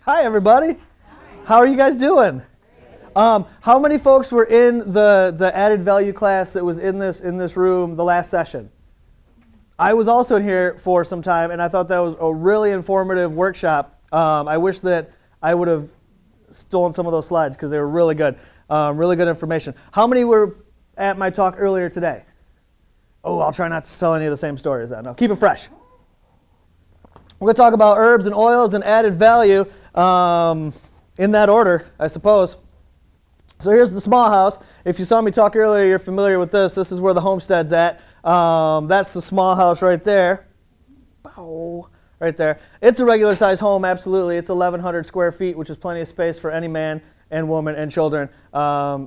Hi, everybody. How are you guys doing? How many folks were in the added value class that was in this room the last session? I was also in here for some time, and I thought that was a really informative workshop. I wish that I would have stolen some of those slides because they were really good information. How many were at my talk earlier today? Oh, I'll try not to tell any of the same stories. No, keep it fresh. We're going to talk about herbs and oils and added value in that order, I suppose. So here's the small house. If you saw me talk earlier, you're familiar with this. This is where the homestead's at. That's the small house right there. Bow. Right there. It's a regular size home, absolutely. It's 1,100 square feet, which is plenty of space for any man and woman and children,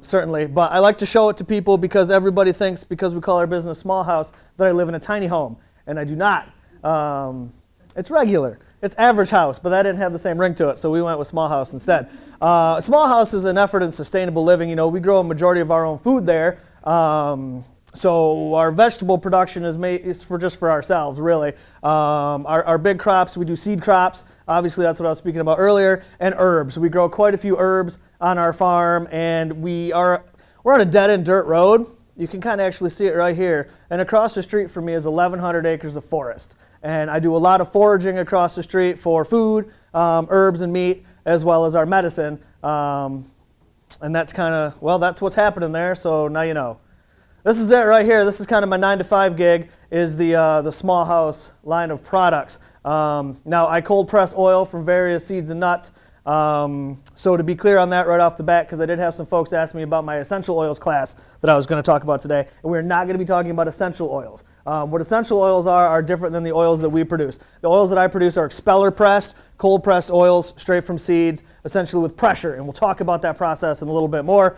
certainly. But I like to show it to people because everybody thinks, because we call our business Small House, that I live in a tiny home, and I do not. It's regular. It's average house, but that didn't have the same ring to it, so we went with small house instead. Small house is an effort in sustainable living. You know, we grow a majority of our own food there, so our vegetable production is just for ourselves, really. Our big crops, we do seed crops. Obviously, that's what I was speaking about earlier, and herbs. We grow quite a few herbs on our farm, and we're on a dead-end dirt road. You can kind of actually see it right here, and across the street from me is 1,100 acres of forest. And I do a lot of foraging across the street for food, herbs and meat, as well as our medicine. And that's kind of, well, that's what's happening there, so now you know. This is it right here. This is kind of my 9-to-5 gig, is the small house line of products. Now, I cold press oil from various seeds and nuts. So to be clear on that right off the bat, because I did have some folks ask me about my essential oils class that I was going to talk about today, and we're not going to be talking about essential oils. What essential oils are different than the oils that we produce. The oils that I produce are expeller pressed, cold pressed oils straight from seeds, essentially with pressure, and we'll talk about that process in a little bit more.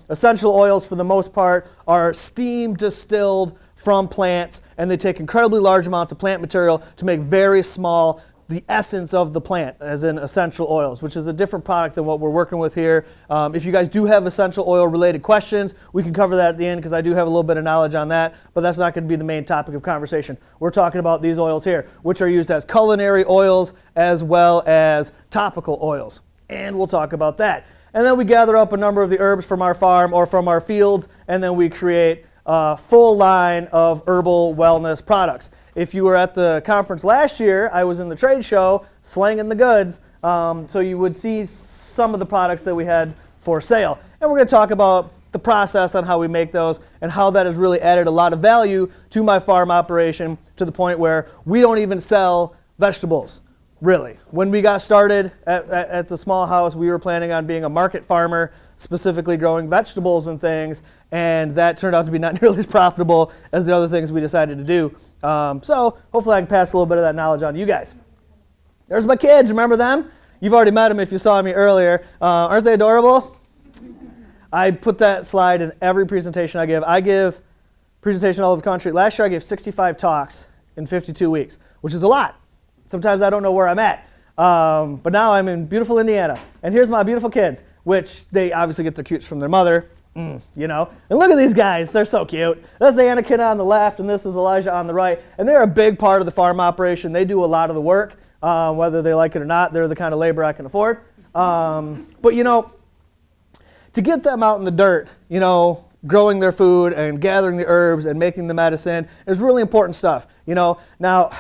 Essential oils, for the most part, are steam distilled from plants, and they take incredibly large amounts of plant material to make very small, the essence of the plant, as in essential oils, which is a different product than what we're working with here. If you guys do have essential oil related questions, we can cover that at the end because I do have a little bit of knowledge on that, but that's not going to be the main topic of conversation. We're talking about these oils here, which are used as culinary oils as well as topical oils, and we'll talk about that. And then we gather up a number of the herbs from our farm or from our fields, and then we create a full line of herbal wellness products. If you were at the conference last year, I was in the trade show slanging the goods, so you would see some of the products that we had for sale. And we're going to talk about the process on how we make those and how that has really added a lot of value to my farm operation, to the point where we don't even sell vegetables, really. When we got started at the small house, we were planning on being a market farmer, specifically growing vegetables and things, and that turned out to be not nearly as profitable as the other things we decided to do. So hopefully I can pass a little bit of that knowledge on to you guys. There's my kids, remember them? You've already met them if you saw me earlier. Aren't they adorable? I put that slide in every presentation I give. I give presentations all over the country. Last year I gave 65 talks in 52 weeks, which is a lot. Sometimes I don't know where I'm at. But now I'm in beautiful Indiana. And here's my beautiful kids, which they obviously get their cues from their mother. You know, and look at these guys, they're so cute. That's the Anakin on the left, and this is Elijah on the right, and they're a big part of the farm operation. They do a lot of the work, whether they like it or not. They're the kind of labor I can afford. But you know, to get them out in the dirt, you know, growing their food and gathering the herbs and making the medicine is really important stuff. You know, now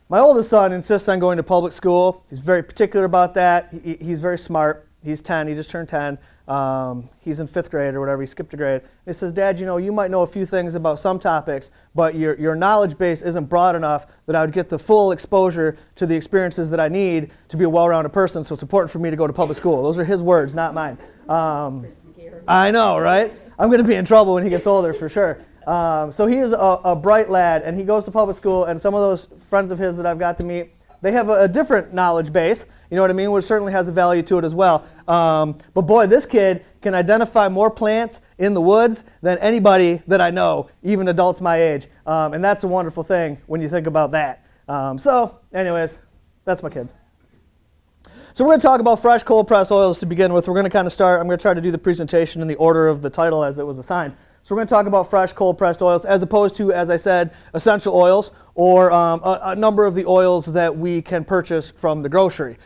my oldest son insists on going to public school. He's very particular about that. He's very smart. He's 10. He just turned 10. He's in 5th grade or whatever. He skipped a grade. He says, Dad, you know, you might know a few things about some topics, but your knowledge base isn't broad enough that I would get the full exposure to the experiences that I need to be a well-rounded person, so it's important for me to go to public school. Those are his words, not mine. I know, right? I'm going to be in trouble when he gets older, for sure. So he is a bright lad, and he goes to public school, and some of those friends of his that I've got to meet, they have a different knowledge base, you know what I mean, which certainly has a value to it as well. But boy, this kid can identify more plants in the woods than anybody that I know, even adults my age. And that's a wonderful thing when you think about that. So anyways, that's my kids. So we're going to talk about fresh cold press oils to begin with. We're going to kind of start, I'm going to try to do the presentation in the order of the title as it was assigned. So we're going to talk about fresh, cold-pressed oils as opposed to, as I said, essential oils or a number of the oils that we can purchase from the grocery.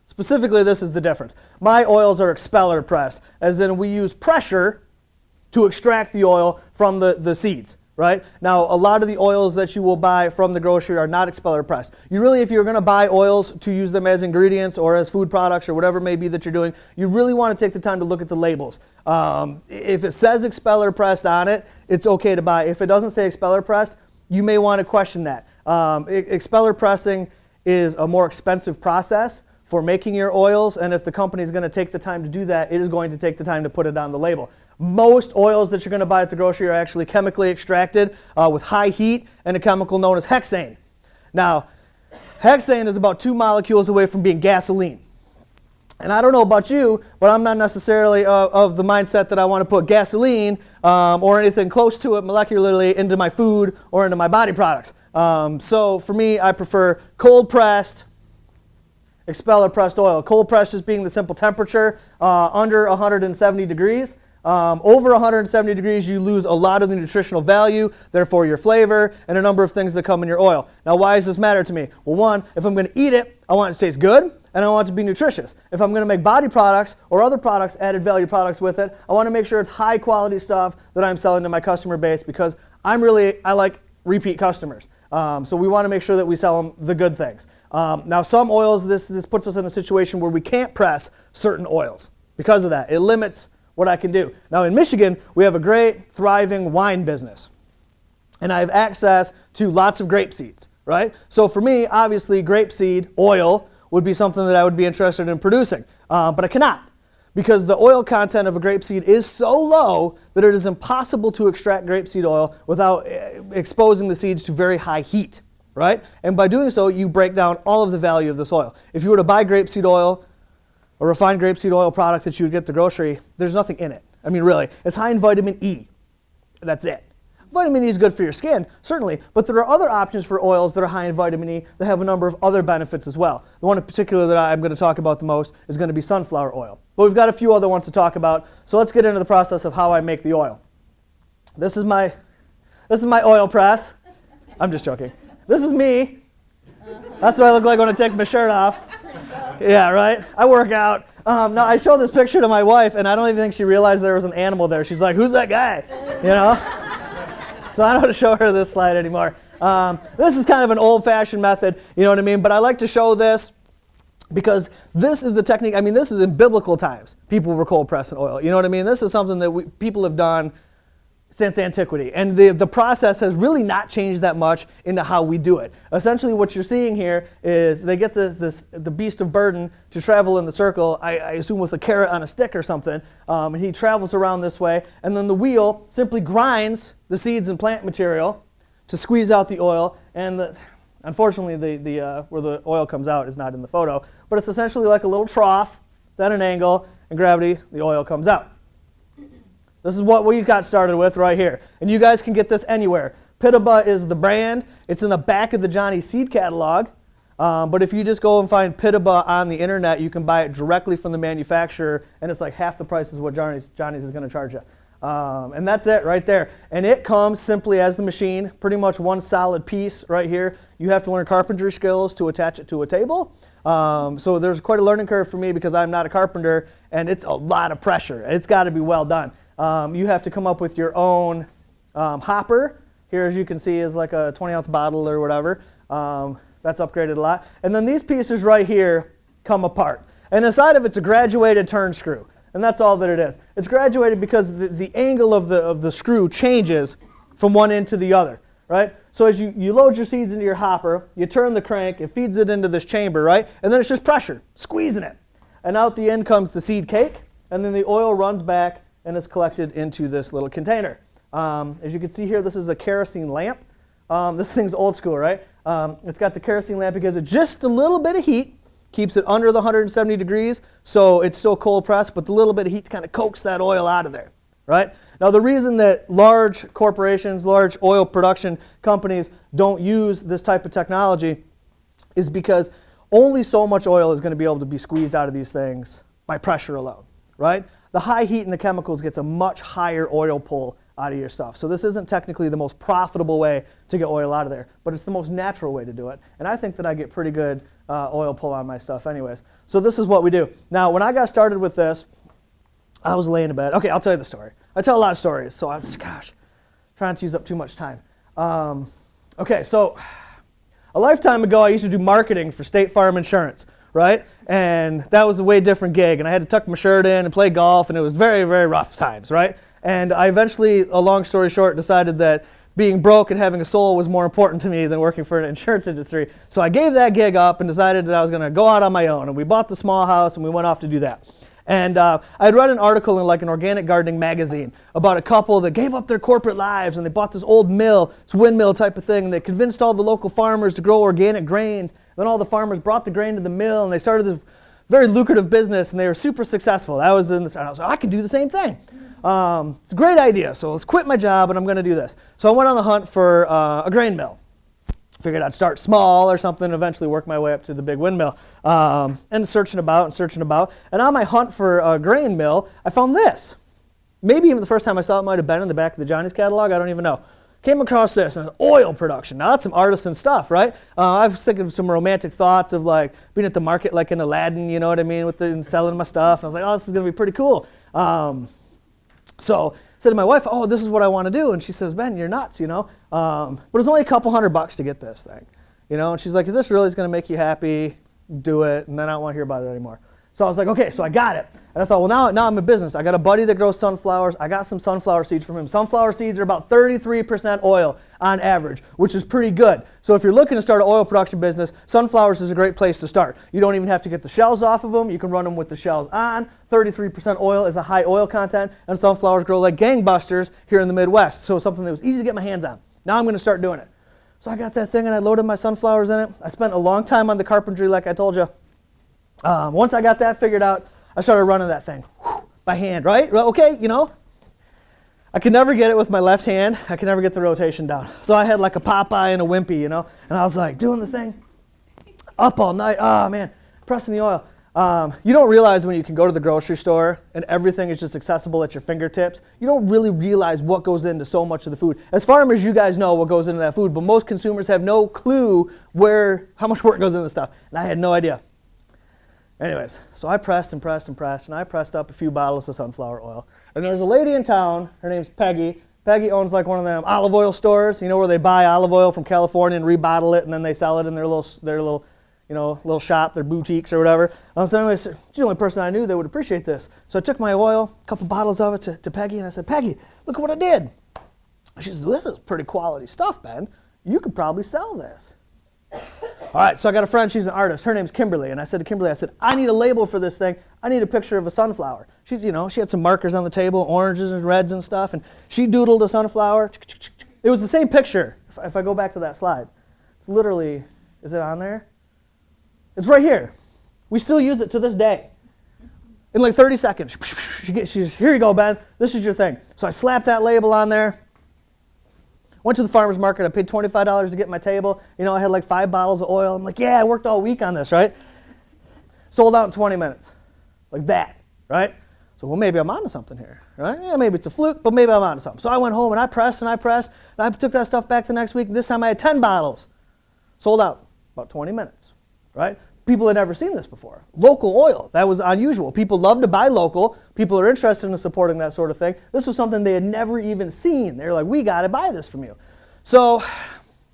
Specifically, this is the difference. My oils are expeller pressed, as in we use pressure to extract the oil from the seeds. Right? Now, a lot of the oils that you will buy from the grocery are not expeller pressed. You really, if you're going to buy oils to use them as ingredients or as food products or whatever it may be that you're doing, you really want to take the time to look at the labels. If it says expeller pressed on it, it's okay to buy. If it doesn't say expeller pressed, you may want to question that. Expeller pressing is a more expensive process for making your oils, and if the company is going to take the time to do that, it is going to take the time to put it on the label. Most oils that you're going to buy at the grocery are actually chemically extracted with high heat and a chemical known as hexane. Now, hexane is about 2 molecules away from being gasoline. And I don't know about you, but I'm not necessarily of the mindset that I want to put gasoline or anything close to it molecularly into my food or into my body products. So for me, I prefer cold-pressed, expeller-pressed oil. Cold-pressed just being the simple temperature under 170 degrees. Over 170 degrees, you lose a lot of the nutritional value, therefore your flavor, and a number of things that come in your oil. Now, why does this matter to me? Well, one, if I'm going to eat it, I want it to taste good, and I want it to be nutritious. If I'm going to make body products or other products, added value products with it, I want to make sure it's high quality stuff that I'm selling to my customer base because I like repeat customers. So we want to make sure that we sell them the good things. Now, some oils, this puts us in a situation where we can't press certain oils. Because of that, it limits what I can do. Now in Michigan, we have a great, thriving wine business. And I have access to lots of grape seeds, right? So for me, obviously, grapeseed oil would be something that I would be interested in producing. But I cannot, because the oil content of a grapeseed is so low that it is impossible to extract grapeseed oil without exposing the seeds to very high heat, right? And by doing so, you break down all of the value of this oil. If you were to buy grapeseed oil, a refined grapeseed oil product that you would get at the grocery, there's nothing in it. I mean, really. It's high in vitamin E. That's it. Vitamin E is good for your skin, certainly, but there are other options for oils that are high in vitamin E that have a number of other benefits as well. The one in particular that I'm going to talk about the most is going to be sunflower oil. But we've got a few other ones to talk about, so let's get into the process of how I make the oil. This is my oil press. I'm just joking. This is me. That's what I look like when I take my shirt off. Yeah, right? I work out. Now, I showed this picture to my wife, and I don't even think she realized there was an animal there. She's like, who's that guy? You know? So I don't show her this slide anymore. This is kind of an old-fashioned method, you know what I mean? But I like to show this because this is the technique. I mean, this is in biblical times. People were cold pressing oil. You know what I mean? This is something that people have done since antiquity. And the process has really not changed that much into how we do it. Essentially what you're seeing here is they get the beast of burden to travel in the circle, I assume with a carrot on a stick or something, and he travels around this way, and then the wheel simply grinds the seeds and plant material to squeeze out the oil, and unfortunately the where the oil comes out is not in the photo, but it's essentially like a little trough, it's at an angle, and gravity, the oil comes out. This is what we got started with right here. And you guys can get this anywhere. Pitaba is the brand. It's in the back of the Johnny Seed catalog. But if you just go and find Pitaba on the internet, you can buy it directly from the manufacturer, and it's like half the price is what Johnny's is going to charge you. And that's it right there. And it comes simply as the machine, pretty much one solid piece right here. You have to learn carpentry skills to attach it to a table. So there's quite a learning curve for me because I'm not a carpenter, and it's a lot of pressure. It's got to be well done. You have to come up with your own hopper. Here, as you can see, is like a 20-ounce bottle or whatever. That's upgraded a lot. And then these pieces right here come apart. And inside of it's a graduated turn screw. And that's all that it is. It's graduated because the angle of the screw changes from one end to the other, right? So as you load your seeds into your hopper, you turn the crank, it feeds it into this chamber, right? And then it's just pressure, squeezing it. And out the end comes the seed cake, and then the oil runs back and is collected into this little container. As you can see here, this is a kerosene lamp. This thing's old school, right? It's got the kerosene lamp because it just a little bit of heat keeps it under the 170 degrees, so it's still cold pressed, but the little bit of heat kind of coax that oil out of there, right? Now the reason that large corporations, large oil production companies don't use this type of technology is because only so much oil is going to be able to be squeezed out of these things by pressure alone, right? the high heat and the chemicals gets a much higher oil pull out of your stuff. So this isn't technically the most profitable way to get oil out of there, but it's the most natural way to do it. And I think that I get pretty good oil pull on my stuff anyways. So this is what we do. Now, when I got started with this, I was laying in bed. Okay, I'll tell you the story. I tell a lot of stories, so I'm just, trying to use up too much time. Okay, so a lifetime ago, I used to do marketing for State Farm Insurance, right? And that was a way different gig, and I had to tuck my shirt in and play golf, and it was very, very rough times, right? And I eventually, a long story short, decided that being broke and having a soul was more important to me than working for an insurance industry. So I gave that gig up and decided that I was going to go out on my own, and we bought the small house, and we went off to do that. And I had read an article in like an organic gardening magazine about a couple that gave up their corporate lives and they bought this old mill, this windmill type of thing, and they convinced all the local farmers to grow organic grains. Then all the farmers brought the grain to the mill and they started this very lucrative business and they were super successful. I was in this, and I was like, I can do the same thing. It's a great idea, so let's quit my job and I'm going to do this. So I went on the hunt for a grain mill. Figured I'd start small or something and eventually work my way up to the big windmill. And searching about. And on my hunt for a grain mill, I found this. Maybe even the first time I saw it might have been in the back of the Johnny's catalog. I don't even know. Came across this, and oil production. Now that's some artisan stuff, right? I was thinking of some romantic thoughts of like being at the market like in Aladdin, you know what I mean, with and selling my stuff. And I was like, oh, this is going to be pretty cool. So I said to my wife, oh, this is what I want to do. And she says, Ben, you're nuts, you know. But it's only a couple $100 to get this thing, you know. And she's like, if this really is going to make you happy, do it. And then I don't want to hear about it anymore. So I was like, okay, so I got it. And I thought, well, now I'm in business. I got a buddy that grows sunflowers. I got some sunflower seeds from him. Sunflower seeds are about 33% oil on average, which is pretty good. So if you're looking to start an oil production business, sunflowers is a great place to start. You don't even have to get the shells off of them. You can run them with the shells on. 33% oil is a high oil content, and sunflowers grow like gangbusters here in the Midwest. So it's something that was easy to get my hands on. Now I'm going to start doing it. So I got that thing, and I loaded my sunflowers in it. I spent a long time on the carpentry, like I told you. Once I got that figured out, I started running that thing by hand, right? Well, okay, you know, I could never get it with my left hand. I could never get the rotation down. So I had like a Popeye and a Wimpy, you know, and I was like doing the thing up all night. Oh, man, pressing the oil. You don't realize when you can go to the grocery store and everything is just accessible at your fingertips, you don't really realize what goes into so much of the food. As farmers, you guys know what goes into that food, but most consumers have no clue how much work goes into the stuff, and I had no idea. Anyways, so I pressed and pressed and pressed, and I pressed up a few bottles of sunflower oil. And there's a lady in town, her name's Peggy. Peggy owns like one of them olive oil stores, you know, where they buy olive oil from California and rebottle it, and then they sell it in their little little shop, their boutiques or whatever. So anyways, she's the only person I knew that would appreciate this. So I took my oil, a couple bottles of it to Peggy, and I said, Peggy, look at what I did. She says, this is pretty quality stuff, Ben. You could probably sell this. All right, so I got a friend, she's an artist. Her name's Kimberly, and I said to Kimberly, I need a label for this thing. I need a picture of a sunflower. She's, you know, she had some markers on the table, oranges and reds and stuff, and she doodled a sunflower. It was the same picture. If I go back to that slide, it's literally, is it on there? It's right here. We still use it to this day. In like 30 seconds, she's, here you go, Ben. This is your thing. So I slapped that label on there. Went to the farmer's market. I paid $25 to get my table. You know, I had like 5 bottles of oil. I'm like, yeah, I worked all week on this, right? Sold out in 20 minutes. Like that, right? So, well, maybe I'm onto something here, right? Yeah, maybe it's a fluke, but maybe I'm onto something. So I went home and I pressed and I pressed. And I took that stuff back the next week. This time I had 10 bottles. Sold out about 20 minutes, right? People had never seen this before. Local oil, that was unusual. People love to buy local. People are interested in supporting that sort of thing. This was something they had never even seen. They were like, we got to buy this from you. So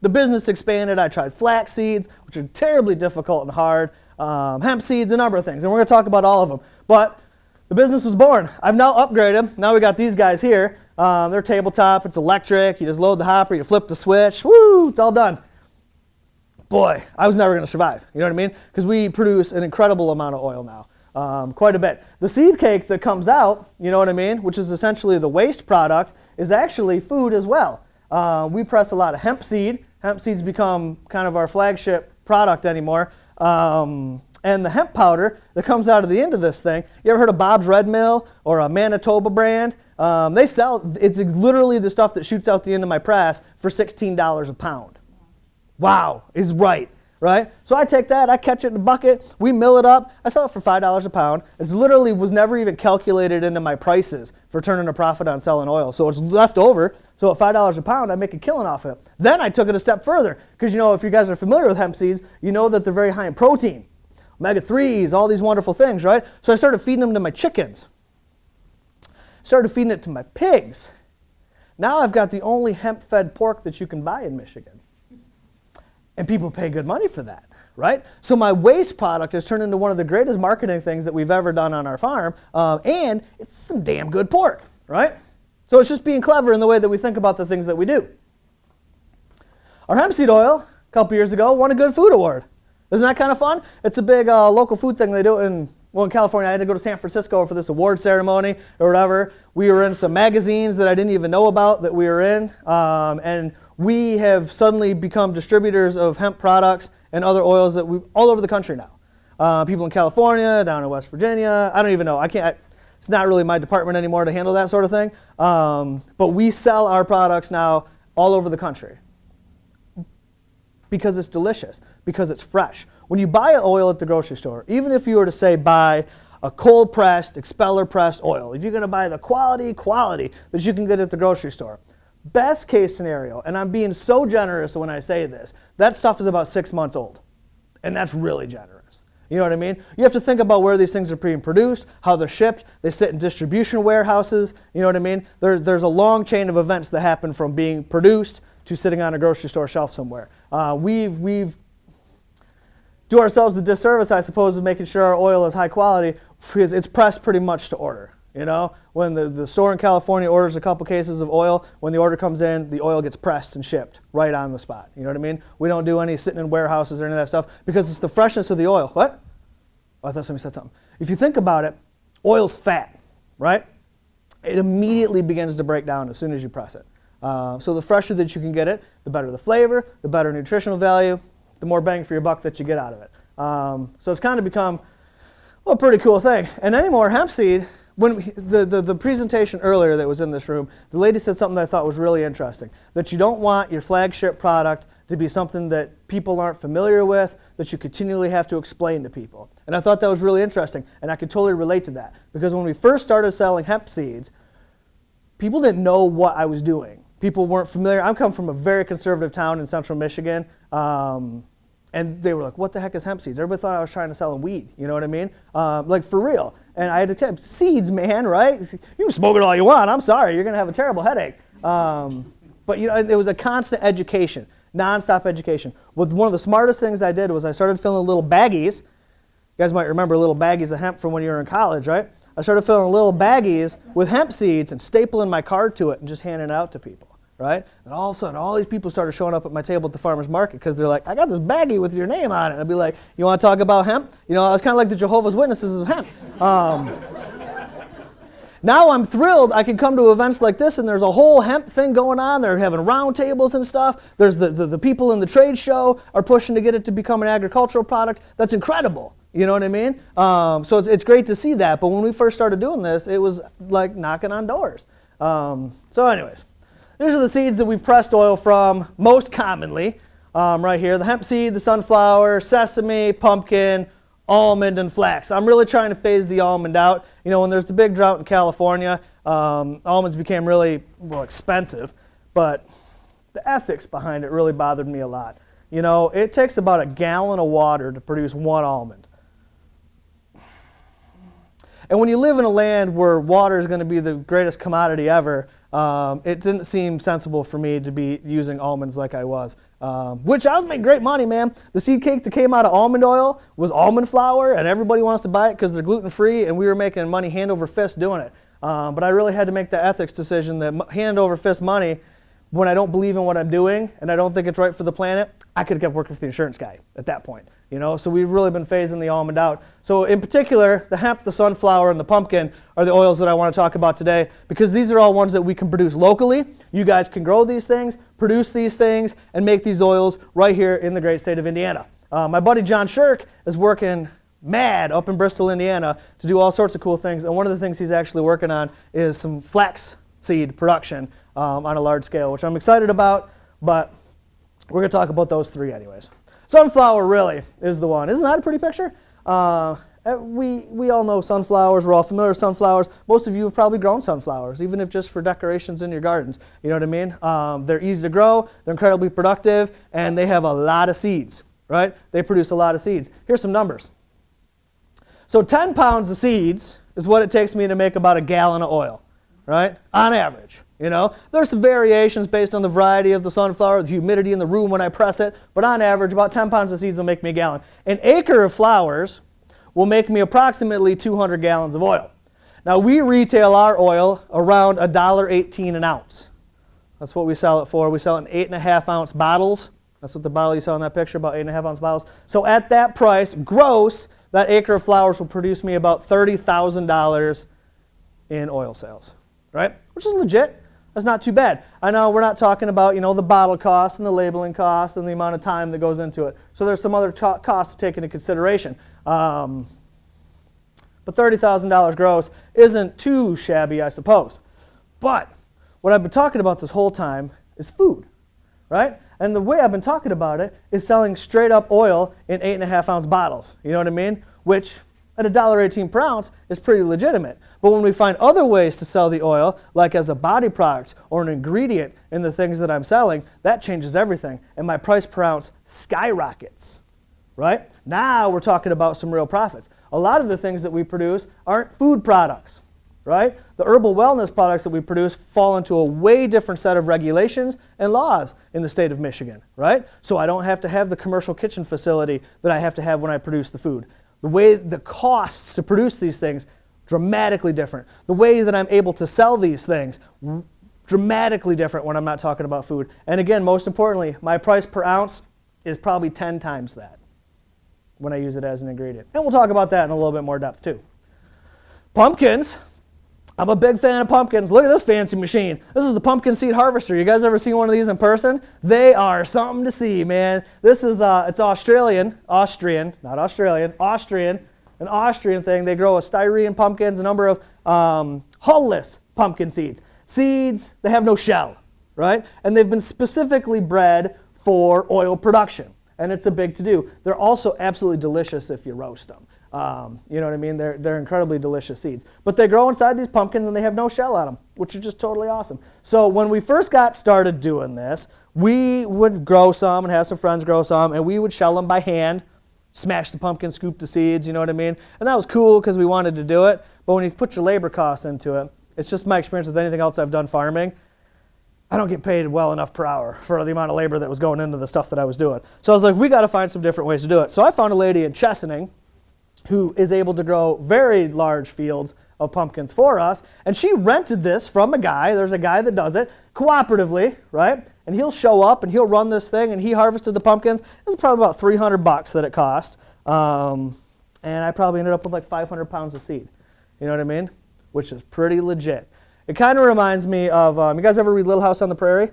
the business expanded. I tried flax seeds, which are terribly difficult and hard, hemp seeds, a number of things. And we're going to talk about all of them. But the business was born. I've now upgraded. Now we got these guys here. They're tabletop. It's electric. You just load the hopper. You flip the switch. Woo, it's all done. Boy, I was never going to survive, you know what I mean? Because we produce an incredible amount of oil now, quite a bit. The seed cake that comes out, you know what I mean, which is essentially the waste product, is actually food as well. We press a lot of hemp seed. Hemp seeds become kind of our flagship product anymore. And the hemp powder that comes out of the end of this thing, you ever heard of Bob's Red Mill or a Manitoba brand? They sell, it's literally the stuff that shoots out the end of my press for $16 a pound. Wow, is right. right? So I take that, I catch it in a bucket, we mill it up, I sell it for $5 a pound. It literally was never even calculated into my prices for turning a profit on selling oil. So it's left over, so at $5 a pound, I make a killing off it. Then I took it a step further, because if you guys are familiar with hemp seeds, you know that they're very high in protein, omega-3s, all these wonderful things, right? So I started feeding them to my chickens. Started feeding it to my pigs. Now I've got the only hemp-fed pork that you can buy in Michigan. And people pay good money for that, right? So my waste product has turned into one of the greatest marketing things that we've ever done on our farm, and it's some damn good pork, right? So it's just being clever in the way that we think about the things that we do. Our hemp seed oil, a couple years ago, won a Good Food Award. Isn't that kind of fun? It's a big local food thing they do in California. I had to go to San Francisco for this award ceremony or whatever. We were in some magazines that I didn't even know about that we were in, and we have suddenly become distributors of hemp products and other oils that all over the country now. People in California, down in West Virginia, I don't even know. It's not really my department anymore to handle that sort of thing. But we sell our products now all over the country because it's delicious, because it's fresh. When you buy an oil at the grocery store, even if you were to say buy a cold-pressed, expeller-pressed oil, if you're going to buy the quality that you can get at the grocery store, best case scenario, and I'm being so generous when I say this, that stuff is about 6 months old. And that's really generous. You know what I mean? You have to think about where these things are being produced, how they're shipped. They sit in distribution warehouses. You know what I mean? There's a long chain of events that happen from being produced to sitting on a grocery store shelf somewhere. We've do ourselves the disservice, I suppose, of making sure our oil is high quality because it's pressed pretty much to order. When the store in California orders a couple cases of oil, when the order comes in, the oil gets pressed and shipped right on the spot. You know what I mean? We don't do any sitting in warehouses or any of that stuff because it's the freshness of the oil. What? Oh, I thought somebody said something. If you think about it, oil's fat, right? It immediately begins to break down as soon as you press it. So the fresher that you can get it, the better the flavor, the better nutritional value, the more bang for your buck that you get out of it. So it's kind of become a pretty cool thing. And anymore, hemp seed, when the presentation earlier that was in this room, the lady said something that I thought was really interesting, that you don't want your flagship product to be something that people aren't familiar with, that you continually have to explain to people. And I thought that was really interesting, and I could totally relate to that. Because when we first started selling hemp seeds, people didn't know what I was doing. People weren't familiar. I come from a very conservative town in central Michigan, and they were like, what the heck is hemp seeds? Everybody thought I was trying to sell them weed, you know what I mean? Like for real. And I had to tell them, seeds, man, right? You can smoke it all you want. I'm sorry, you're going to have a terrible headache. But it was a constant education, nonstop education. One of the smartest things I did was I started filling little baggies. You guys might remember little baggies of hemp from when you were in college, right? I started filling little baggies with hemp seeds and stapling my card to it and just handing it out to people. Right? And all of a sudden, all these people started showing up at my table at the farmer's market because they're like, I got this baggie with your name on it. And I'd be like, you want to talk about hemp? I was kind of like the Jehovah's Witnesses of hemp. Now I'm thrilled I can come to events like this and there's a whole hemp thing going on. They're having round tables and stuff. There's the people in the trade show are pushing to get it to become an agricultural product. That's incredible. You know what I mean? So it's great to see that. But when we first started doing this, it was like knocking on doors. So anyways. These are the seeds that we've pressed oil from most commonly, right here. The hemp seed, the sunflower, sesame, pumpkin, almond, and flax. I'm really trying to phase the almond out. When there's the big drought in California, almonds became really, expensive, but the ethics behind it really bothered me a lot. It takes about a gallon of water to produce one almond. And when you live in a land where water is going to be the greatest commodity ever, it didn't seem sensible for me to be using almonds like I was, which I was making great money, man. The seed cake that came out of almond oil was almond flour, and everybody wants to buy it because they're gluten-free, and we were making money hand over fist doing it. But I really had to make the ethics decision that hand over fist money, when I don't believe in what I'm doing and I don't think it's right for the planet, I could have kept working for the insurance guy at that point. So we've really been phasing the almond out. So in particular, the hemp, the sunflower, and the pumpkin are the oils that I want to talk about today because these are all ones that we can produce locally. You guys can grow these things, produce these things, and make these oils right here in the great state of Indiana. My buddy John Shirk is working mad up in Bristol, Indiana to do all sorts of cool things. And one of the things he's actually working on is some flax seed production on a large scale, which I'm excited about, but we're going to talk about those three anyways. Sunflower really is the one. Isn't that a pretty picture? We all know sunflowers. We're all familiar with sunflowers. Most of you have probably grown sunflowers, even if just for decorations in your gardens. You know what I mean? They're easy to grow. They're incredibly productive, and they have a lot of seeds, right? They produce a lot of seeds. Here's some numbers. So 10 pounds of seeds is what it takes me to make about a gallon of oil, right? On average. You know, there's some variations based on the variety of the sunflower, the humidity in the room when I press it, but on average, about 10 pounds of seeds will make me a gallon. An acre of flowers will make me approximately 200 gallons of oil. Now, we retail our oil around $1.18 an ounce. That's what we sell it for. We sell it in 8.5 ounce bottles. That's what the bottle you saw in that picture, about 8.5 ounce bottles. So at that price, gross, that acre of flowers will produce me about $30,000 in oil sales, right? Which is legit. That's not too bad. I know we're not talking about, you know, the bottle cost and the labeling cost and the amount of time that goes into it. So there's some other costs to take into consideration. But $30,000 gross isn't too shabby, I suppose. But what I've been talking about this whole time is food, right? And the way I've been talking about it is selling straight up oil in 8.5 ounce bottles. You know what I mean? Which at $1.18 per ounce is pretty legitimate. But when we find other ways to sell the oil, like as a body product or an ingredient in the things that I'm selling, that changes everything. And my price per ounce skyrockets, right? Now we're talking about some real profits. A lot of the things that we produce aren't food products, right? The herbal wellness products that we produce fall into a way different set of regulations and laws in the state of Michigan, right? So I don't have to have the commercial kitchen facility that I have to have when I produce the food. The way the costs to produce these things, dramatically different. The way that I'm able to sell these things, dramatically different when I'm not talking about food. And again, most importantly, my price per ounce is probably 10 times that when I use it as an ingredient. And we'll talk about that in a little bit more depth too. Pumpkins. I'm a big fan of pumpkins. Look at this fancy machine. This is the pumpkin seed harvester. You guys ever seen one of these in person? They are something to see, man. This is, it's Austrian, an Austrian thing. They grow a styrene pumpkins, a number of hull-less pumpkin seeds. Seeds that have no shell, right? And they've been specifically bred for oil production. And it's a big to-do. They're also absolutely delicious if you roast them. You know what I mean? They're incredibly delicious seeds. But they grow inside these pumpkins and they have no shell on them, which is just totally awesome. So when we first got started doing this, we would grow some and have some friends grow some, and we would shell them by hand, smash the pumpkin, scoop the seeds, you know what I mean? And that was cool because we wanted to do it. But when you put your labor costs into it, it's just my experience with anything else I've done farming. I don't get paid well enough per hour for the amount of labor that was going into the stuff that I was doing. So I was like, we got to find some different ways to do it. So I found a lady in Chesaning who is able to grow very large fields of pumpkins for us. And she rented this from a guy. There's a guy that does it cooperatively, right? And he'll show up and he'll run this thing, and he harvested the pumpkins. It was probably about $300 that it cost. And I probably ended up with like 500 pounds of seed. You know what I mean? Which is pretty legit. It kind of reminds me of, you guys ever read Little House on the Prairie?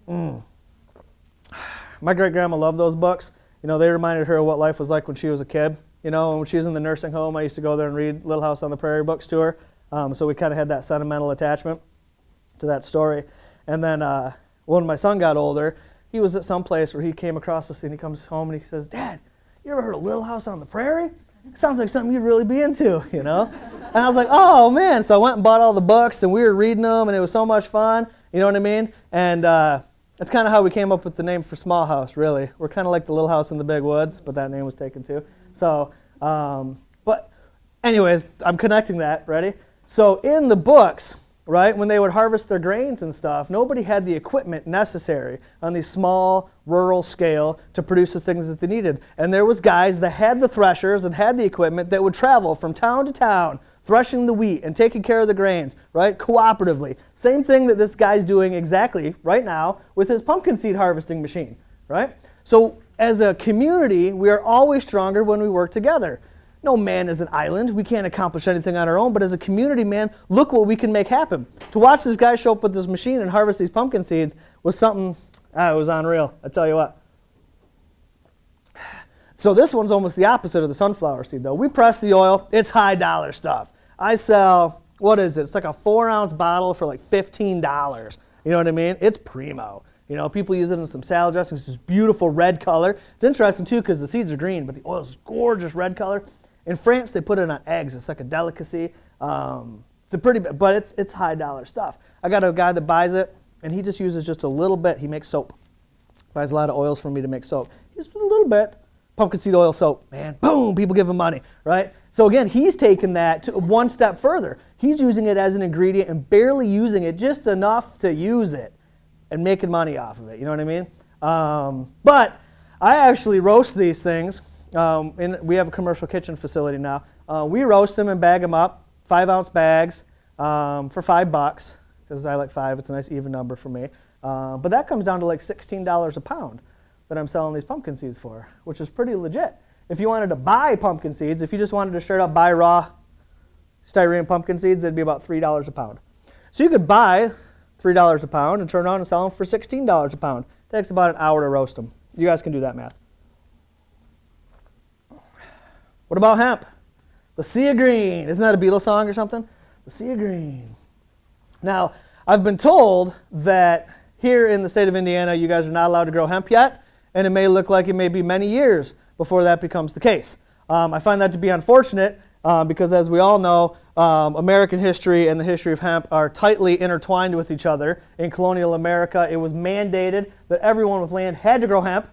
My great-grandma loved those books. You know, they reminded her of what life was like when she was a kid. You know, when she was in the nursing home, I used to go there and read Little House on the Prairie books to her. So we kind of had that sentimental attachment to that story. And then when my son got older, he was at some place where he came across this, and he comes home and he says, "Dad, you ever heard of Little House on the Prairie? It sounds like something you'd really be into," you know? And I was like, oh, man. So I went and bought all the books, and we were reading them, and it was so much fun. You know what I mean? And that's kind of how we came up with the name for Small House, really. We're kind of like the Little House in the Big Woods, but that name was taken too. So, but anyways, I'm connecting that. Ready? So in the books, right, when they would harvest their grains and stuff, nobody had the equipment necessary on these small rural scale to produce the things that they needed. And there was guys that had the threshers and had the equipment that would travel from town to town, threshing the wheat and taking care of the grains, right, cooperatively. Same thing that this guy's doing exactly right now with his pumpkin seed harvesting machine, right? So as a community, we are always stronger when we work together. No man is an island. We can't accomplish anything on our own, but as a community, man, look what we can make happen. To watch this guy show up with this machine and harvest these pumpkin seeds was something, it was unreal, I tell you what. So this one's almost the opposite of the sunflower seed, though. We press the oil. It's high dollar stuff. I sell, what is it? It's like a 4-ounce bottle for like $15. You know what I mean? It's primo. You know, people use it in some salad dressings. It's this beautiful red color. It's interesting too because the seeds are green, but the oil is gorgeous red color. In France, they put it on eggs. It's like a delicacy. It's a pretty, but it's high dollar stuff. I got a guy that buys it, and he just uses just a little bit. He makes soap. Buys a lot of oils from me to make soap. Just a little bit. Pumpkin seed oil soap, man. Boom, people give him money, right? So again, he's taken that to one step further. He's using it as an ingredient and barely using it, just enough to use it and making money off of it. You know what I mean? But I actually roast these things. We have a commercial kitchen facility now. We roast them and bag them up, 5-ounce bags for $5, because I like 5. It's a nice even number for me. But that comes down to like $16 a pound that I'm selling these pumpkin seeds for, which is pretty legit. If you wanted to buy pumpkin seeds, if you just wanted to straight up buy raw styrene pumpkin seeds, it'd be about $3 a pound. So you could buy $3 a pound and turn around and sell them for $16 a pound. It takes about an hour to roast them. You guys can do that math. What about hemp? The Sea of Green. Isn't that a Beatles song or something? The Sea of Green. Now, I've been told that here in the state of Indiana, you guys are not allowed to grow hemp yet, and it may look like it may be many years before that becomes the case. I find that to be unfortunate because, as we all know, American history and the history of hemp are tightly intertwined with each other. In colonial America, it was mandated that everyone with land had to grow hemp.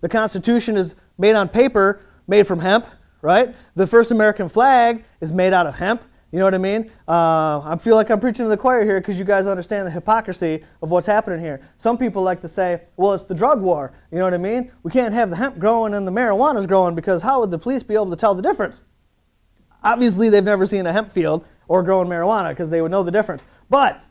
The Constitution is made on paper, made from hemp, right? The first American flag is made out of hemp. You know what I mean? I feel like I'm preaching to the choir here because you guys understand the hypocrisy of what's happening here. Some people like to say, well, it's the drug war. You know what I mean? We can't have the hemp growing and the marijuana's growing because how would the police be able to tell the difference? Obviously, they've never seen a hemp field or growing marijuana because they would know the difference. But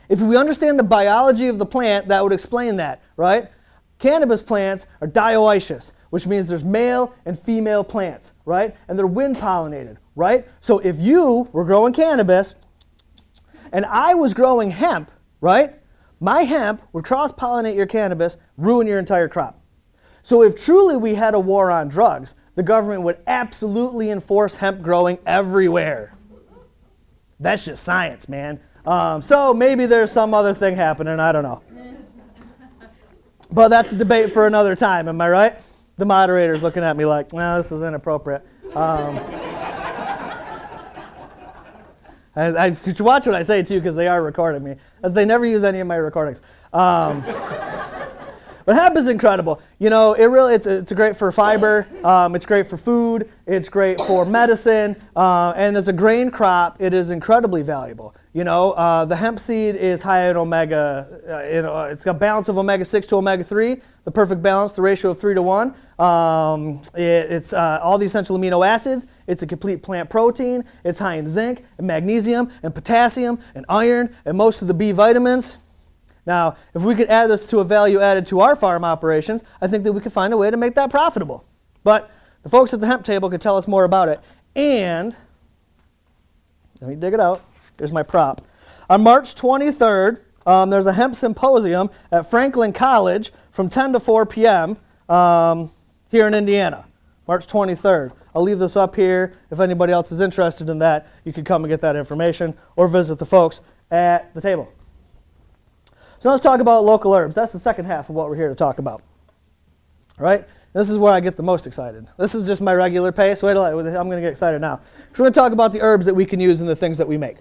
if we understand the biology of the plant, that would explain that, right? Cannabis plants are dioecious, which means there's male and female plants, right? And they're wind pollinated, right? So if you were growing cannabis and I was growing hemp, right? My hemp would cross-pollinate your cannabis, ruin your entire crop. So if truly we had a war on drugs, the government would absolutely enforce hemp growing everywhere. That's just science, man. So maybe there's some other thing happening, I don't know. But that's a debate for another time, am I right? The moderator's looking at me like, no, this is inappropriate. I should watch what I say, too, because they are recording me. They never use any of my recordings. But hemp is incredible. You know, it's great for fiber. It's great for food. It's great for medicine. And as a grain crop, it is incredibly valuable. You know, the hemp seed is high in omega. It's got balance of omega-6 to omega-3, the perfect balance, the ratio of 3 to 1. It's all the essential amino acids. It's a complete plant protein. It's high in zinc and magnesium and potassium and iron and most of the B vitamins. Now, if we could add this to a value added to our farm operations, I think that we could find a way to make that profitable. But the folks at the hemp table could tell us more about it. And, let me dig it out. Here's my prop. On March 23rd, there's a hemp symposium at Franklin College from 10 to 4 p.m. Here in Indiana, March 23rd. I'll leave this up here. If anybody else is interested in that, you can come and get that information or visit the folks at the table. So let's talk about local herbs. That's the second half of what we're here to talk about. All right? This is where I get the most excited. This is just my regular pace. Wait till I'm going to get excited now. So we're going to talk about the herbs that we can use in the things that we make.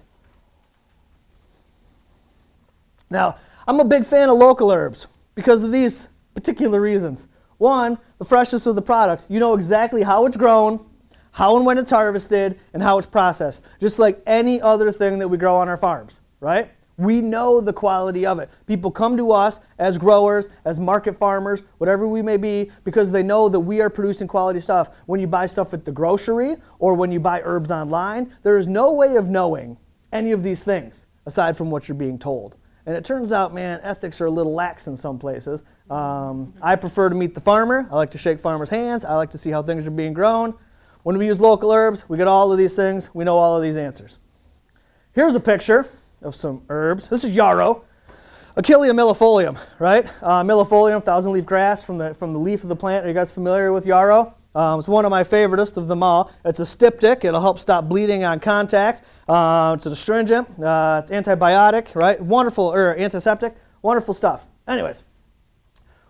Now, I'm a big fan of local herbs because of these particular reasons. One, the freshness of the product. You know exactly how it's grown, how and when it's harvested, and how it's processed. Just like any other thing that we grow on our farms, right? We know the quality of it. People come to us as growers, as market farmers, whatever we may be, because they know that we are producing quality stuff. When you buy stuff at the grocery or when you buy herbs online, there is no way of knowing any of these things aside from what you're being told. And it turns out, man, ethics are a little lax in some places. I prefer to meet the farmer. I like to shake farmers' hands. I like to see how things are being grown. When we use local herbs, we get all of these things. We know all of these answers. Here's a picture of some herbs. This is yarrow, Achillea millefolium, right? Millefolium, thousand-leaf grass from the leaf of the plant. Are you guys familiar with yarrow? It's one of my favoriteest of them all. It's a styptic. It'll help stop bleeding on contact. It's an astringent. It's antibiotic, right? Wonderful, or antiseptic. Wonderful stuff. Anyways,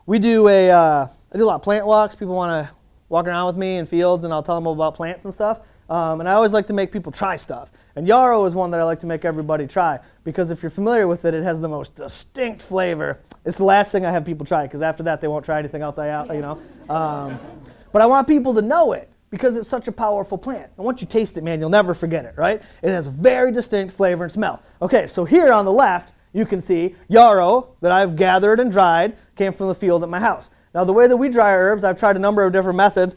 I do a lot of plant walks. People want to walk around with me in fields, and I'll tell them about plants and stuff. And I always like to make people try stuff. And Yarrow is one that I like to make everybody try, because if you're familiar with it, it has the most distinct flavor. It's the last thing I have people try, because after that they won't try anything else But I want people to know it, because it's such a powerful plant. And once you taste it, man, you'll never forget it, right? It has a very distinct flavor and smell. Okay, so here on the left, you can see Yarrow that I've gathered and dried came from the field at my house. Now, the way that we dry our herbs, I've tried a number of different methods.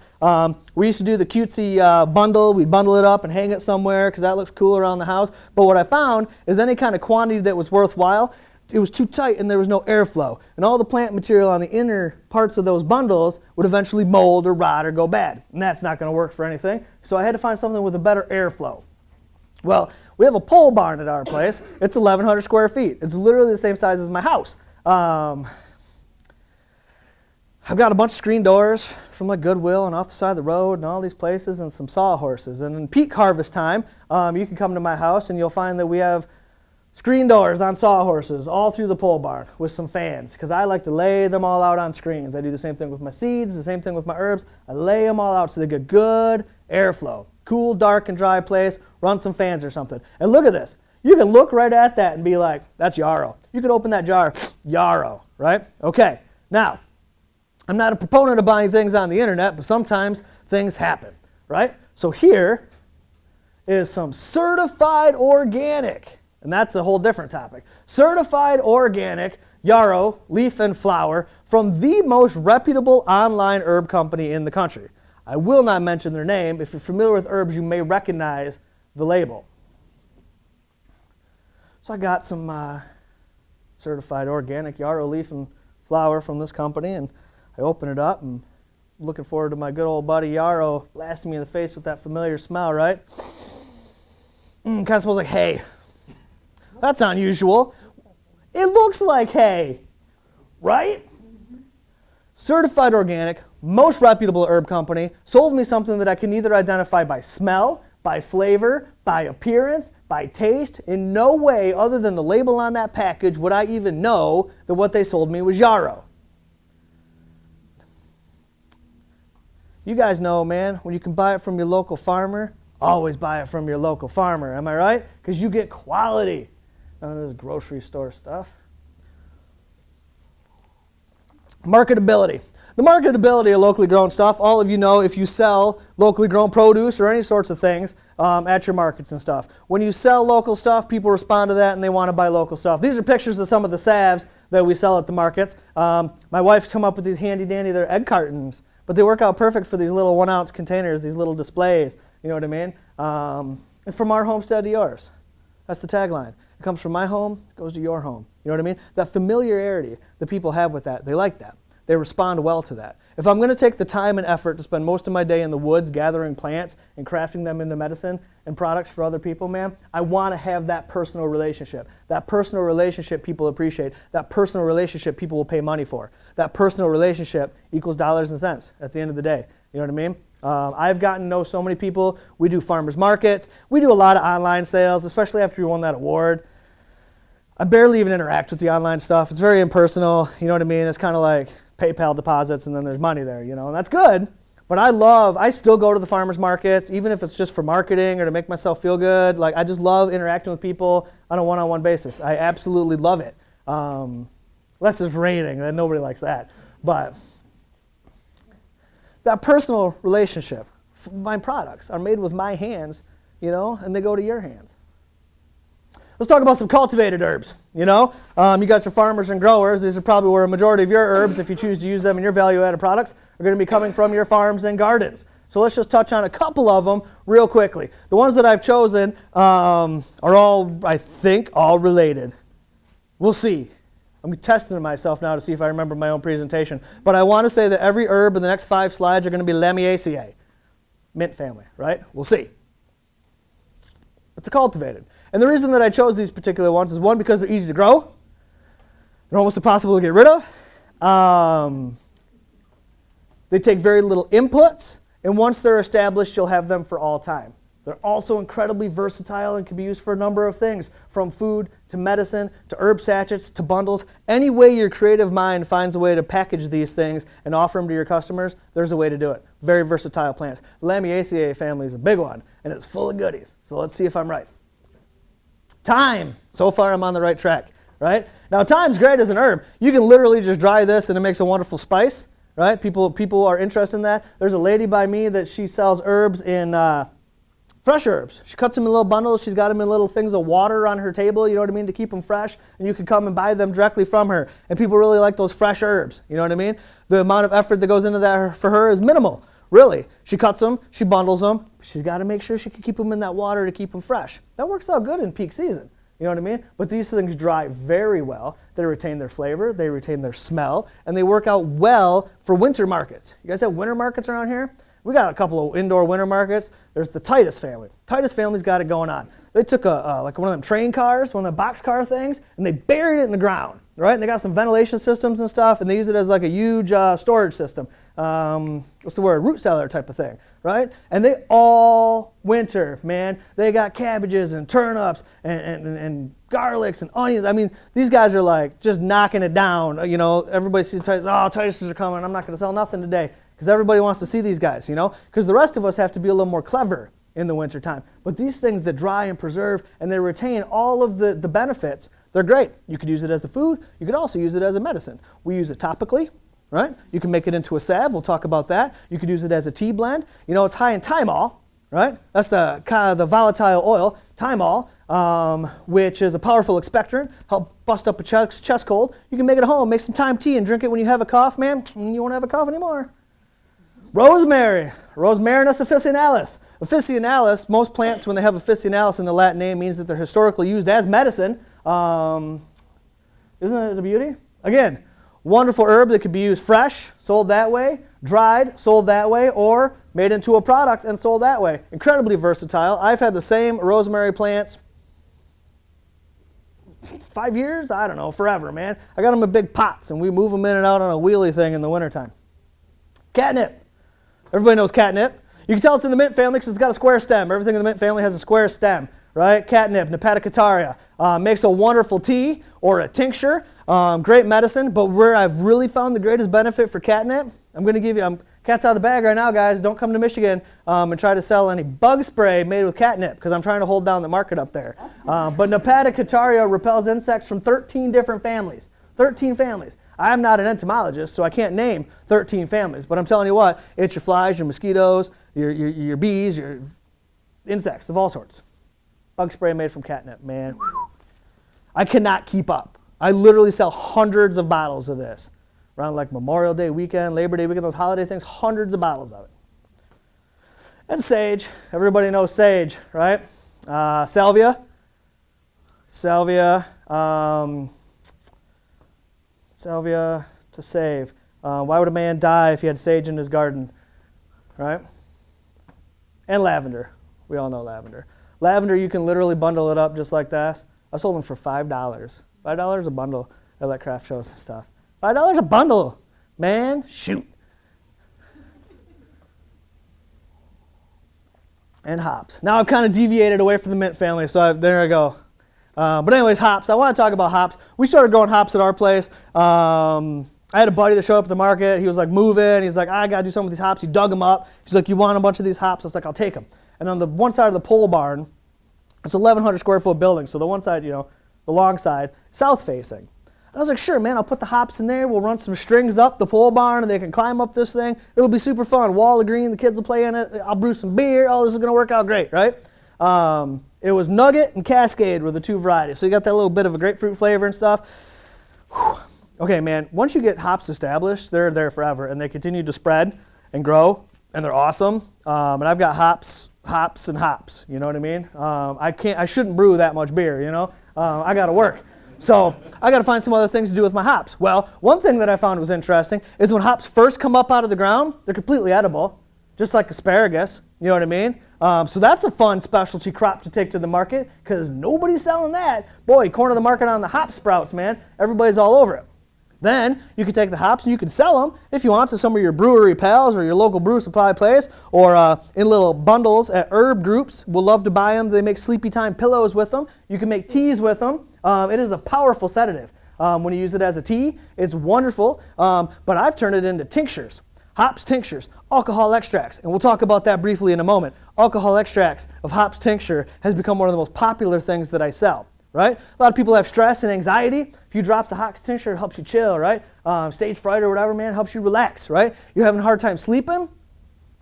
We used to do the cutesy bundle. We'd bundle it up and hang it somewhere because that looks cool around the house. But what I found is any kind of quantity that was worthwhile, it was too tight and there was no airflow. And all the plant material on the inner parts of those bundles would eventually mold or rot or go bad. And that's not going to work for anything. So I had to find something with a better airflow. Well, we have a pole barn at our place. It's 1,100 square feet. It's literally the same size as my house. I've got a bunch of screen doors from like Goodwill and off the side of the road and all these places, and some sawhorses. And in peak harvest time, you can come to my house and you'll find that we have screen doors on sawhorses all through the pole barn with some fans, because I like to lay them all out on screens. I do the same thing with my seeds, the same thing with my herbs. I lay them all out so they get good airflow. Cool, dark, and dry place, run some fans or something. And look at this. You can look right at that and be like, that's Yarrow. You can open that jar, Yarrow, right? Okay, now, I'm not a proponent of buying things on the internet, but sometimes things happen, right? So here is some certified organic, and that's a whole different topic. Certified organic Yarrow leaf and flower from the most reputable online herb company in the country. I will not mention their name. If you're familiar with herbs, you may recognize the label. So I got some certified organic Yarrow leaf and flower from this company, and I open it up and I'm looking forward to my good old buddy Yarrow blasting me in the face with that familiar smell, right? Kind of smells like hay. That's unusual. It looks like hay, right? Certified organic, most reputable herb company, sold me something that I can either identify by smell, by flavor, by appearance, by taste. In no way other than the label on that package would I even know that what they sold me was Yarrow. You guys know, man, when you can buy it from your local farmer, always buy it from your local farmer. Am I right? Because you get quality. None of this grocery store stuff. Marketability. The marketability of locally grown stuff, all of you know if you sell locally grown produce or any sorts of things at your markets and stuff. When you sell local stuff, people respond to that and they want to buy local stuff. These are pictures of some of the salves that we sell at the markets. My wife's come up with these handy dandy, they're egg cartons. But they work out perfect for these little 1 ounce containers, these little displays. You know what I mean? It's from our homestead to yours. That's the tagline. It comes from my home, it goes to your home. You know what I mean? That familiarity that people have with that, they like that. They respond well to that. If I'm going to take the time and effort to spend most of my day in the woods gathering plants and crafting them into medicine and products for other people, man, I want to have that personal relationship. That personal relationship people appreciate. That personal relationship people will pay money for. That personal relationship equals dollars and cents at the end of the day. You know what I mean? I've gotten to know so many people. We do farmers markets. We do a lot of online sales, especially after you won that award. I barely even interact with the online stuff. It's very impersonal. You know what I mean? It's kind of like PayPal deposits and then there's money there, you know, and that's good. But I still go to the farmers markets, even if it's just for marketing or to make myself feel good. Like, I just love interacting with people on a one-on-one basis. I absolutely love it. Unless it's raining, then nobody likes that. But that personal relationship, my products are made with my hands, you know, and they go to your hands. Let's talk about some cultivated herbs, you know. You guys are farmers and growers. These are probably where a majority of your herbs, if you choose to use them in your value-added products, are going to be coming from your farms and gardens. So let's just touch on a couple of them real quickly. The ones that I've chosen are all, I think, all related. We'll see. I'm testing myself now to see if I remember my own presentation. But I want to say that every herb in the next 5 slides are going to be Lamiaceae, mint family, right? We'll see. But they're cultivated. And the reason that I chose these particular ones is, one, because they're easy to grow. They're almost impossible to get rid of. They take very little inputs. And once they're established, you'll have them for all time. They're also incredibly versatile and can be used for a number of things, from food to medicine to herb sachets to bundles. Any way your creative mind finds a way to package these things and offer them to your customers, there's a way to do it. Very versatile plants. The Lamiaceae family is a big one, and it's full of goodies. So let's see if I'm right. Thyme. So far, I'm on the right track, right? Now, thyme's great as an herb. You can literally just dry this, and it makes a wonderful spice, right? People are interested in that. There's a lady by me that she sells herbs in fresh herbs. She cuts them in little bundles. She's got them in little things of water on her table, you know what I mean, to keep them fresh. And you can come and buy them directly from her. And people really like those fresh herbs, you know what I mean? The amount of effort that goes into that for her is minimal, really. She cuts them, she bundles them. She's got to make sure she can keep them in that water to keep them fresh. That works out good in peak season, you know what I mean? But these things dry very well. They retain their flavor, they retain their smell, and they work out well for winter markets. You guys have winter markets around here? We got a couple of indoor winter markets. There's the Titus family. Titus family's got it going on. They took like one of them train cars, one of the boxcar things, and they buried it in the ground, right? And they got some ventilation systems and stuff, and they use it as like a huge storage system. What's the word? Root cellar type of thing, right? And they all winter, man. They got cabbages and turnips and garlics and onions. I mean, these guys are like just knocking it down. You know, everybody sees Titus. Oh, Tituses are coming. I'm not going to sell nothing today. Because everybody wants to see these guys, you know? Because the rest of us have to be a little more clever in the wintertime. But these things that dry and preserve and they retain all of the benefits, they're great. You could use it as a food. You could also use it as a medicine. We use it topically, right? You can make it into a salve. We'll talk about that. You could use it as a tea blend. You know, it's high in thymol, right? That's the volatile oil, thymol, which is a powerful expectorant, help bust up a chest cold. You can make it at home, make some thyme tea and drink it when you have a cough, man. You won't have a cough anymore. Rosemary, Rosmarinus officinalis. Officinalis, most plants, when they have officinalis in the Latin name, means that they're historically used as medicine. Isn't it a beauty? Again, wonderful herb that could be used fresh, sold that way, dried, sold that way, or made into a product and sold that way. Incredibly versatile. I've had the same rosemary plants 5 years? I don't know, forever, man. I got them in big pots, and we move them in and out on a wheelie thing in the wintertime. Catnip. Everybody knows catnip. You can tell it's in the mint family because it's got a square stem. Everything in the mint family has a square stem, right? Catnip, Nepatocataria. Makes a wonderful tea or a tincture. Great medicine, but where I've really found the greatest benefit for catnip, I'm going to give you, cat's out of the bag right now, guys. Don't come to Michigan and try to sell any bug spray made with catnip because I'm trying to hold down the market up there. But Nepatocataria repels insects from 13 different families. 13 families. I'm not an entomologist, so I can't name 13 families. But I'm telling you what, it's your flies, your mosquitoes, your bees, your insects of all sorts. Bug spray made from catnip, man. I cannot keep up. I literally sell hundreds of bottles of this. Around like Memorial Day weekend, Labor Day weekend, those holiday things, hundreds of bottles of it. And sage. Everybody knows sage, right? Salvia. Salvia to save. Why would a man die if he had sage in his garden? Right? And lavender. We all know lavender. Lavender, you can literally bundle it up just like that. I sold them for $5. $5 a bundle at like craft shows and stuff. $5 a bundle. Man, shoot. And hops. Now I've kind of deviated away from the mint family, so there I go. But anyways, hops. I want to talk about hops. We started growing hops at our place. I had a buddy that showed up at the market. He was like moving. He's like, I got to do something with these hops. He dug them up. He's like, you want a bunch of these hops? I was like, I'll take them. And on the one side of the pole barn, it's an 1,100 square foot building. So the one side, you know, the long side, south facing. I was like, sure, man, I'll put the hops in there. We'll run some strings up the pole barn and they can climb up this thing. It'll be super fun. Wall of green, the kids will play in it. I'll brew some beer. Oh, this is going to work out great, right? It was Nugget and Cascade were the two varieties. So you got that little bit of a grapefruit flavor and stuff. Whew. Okay, man, once you get hops established, they're there forever, and they continue to spread and grow, and they're awesome. And I've got hops, and hops, you know what I mean? I shouldn't brew that much beer, you know? I got to work. So I got to find some other things to do with my hops. Well, one thing that I found was interesting is when hops first come up out of the ground, they're completely edible, just like asparagus, you know what I mean? So that's a fun specialty crop to take to the market because nobody's selling that. Boy, corner of the market on the hop sprouts, man. Everybody's all over it. Then you can take the hops and you can sell them if you want to some of your brewery pals or your local brew supply place, or in little bundles at herb groups. We'll love to buy them. They make sleepy time pillows with them. You can make teas with them. It is a powerful sedative. When you use it as a tea, it's wonderful. But I've turned it into tinctures, hops tinctures, alcohol extracts. And we'll talk about that briefly in a moment. Alcohol extracts of hops tincture has become one of the most popular things that I sell. Right? A lot of people have stress and anxiety. A few drops of hops tincture helps you chill, right? Stage fright or whatever, man, helps you relax, right? You're having a hard time sleeping?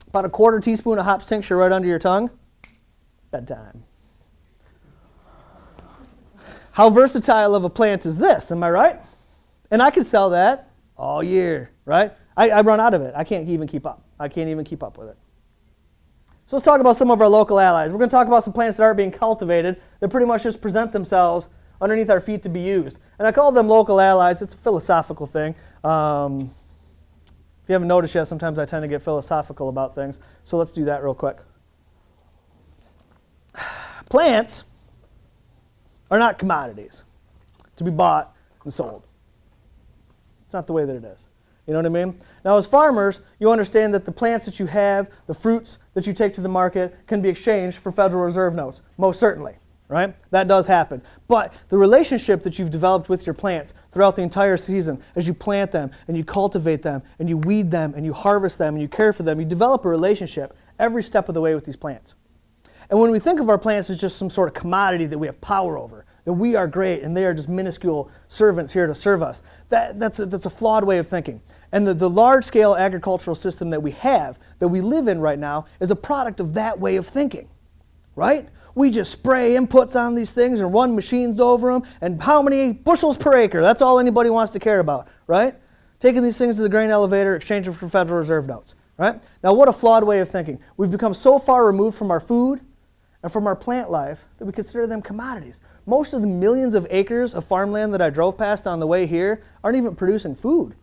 About a quarter teaspoon of hops tincture right under your tongue. Bedtime. How versatile of a plant is this? Am I right? And I can sell that all year, right? I run out of it. I can't even keep up. I can't even keep up with it. So let's talk about some of our local allies. We're going to talk about some plants that aren't being cultivated that pretty much just present themselves underneath our feet to be used. And I call them local allies. It's a philosophical thing. If you haven't noticed yet, sometimes I tend to get philosophical about things. So let's do that real quick. Plants are not commodities to be bought and sold. It's not the way that it is. You know what I mean? Now, as farmers, you understand that the plants that you have, the fruits that you take to the market, can be exchanged for Federal Reserve notes. Most certainly, right? That does happen. But the relationship that you've developed with your plants throughout the entire season, as you plant them and you cultivate them and you weed them and you harvest them and you care for them, you develop a relationship every step of the way with these plants. And when we think of our plants as just some sort of commodity that we have power over, that we are great and they are just minuscule servants here to serve us, that's a flawed way of thinking. And the large-scale agricultural system that we have, that we live in right now, is a product of that way of thinking, right? We just spray inputs on these things and run machines over them, and how many bushels per acre? That's all anybody wants to care about, right? Taking these things to the grain elevator, exchanging for Federal Reserve notes, right? Now, what a flawed way of thinking. We've become so far removed from our food and from our plant life that we consider them commodities. Most of the millions of acres of farmland that I drove past on the way here aren't even producing food.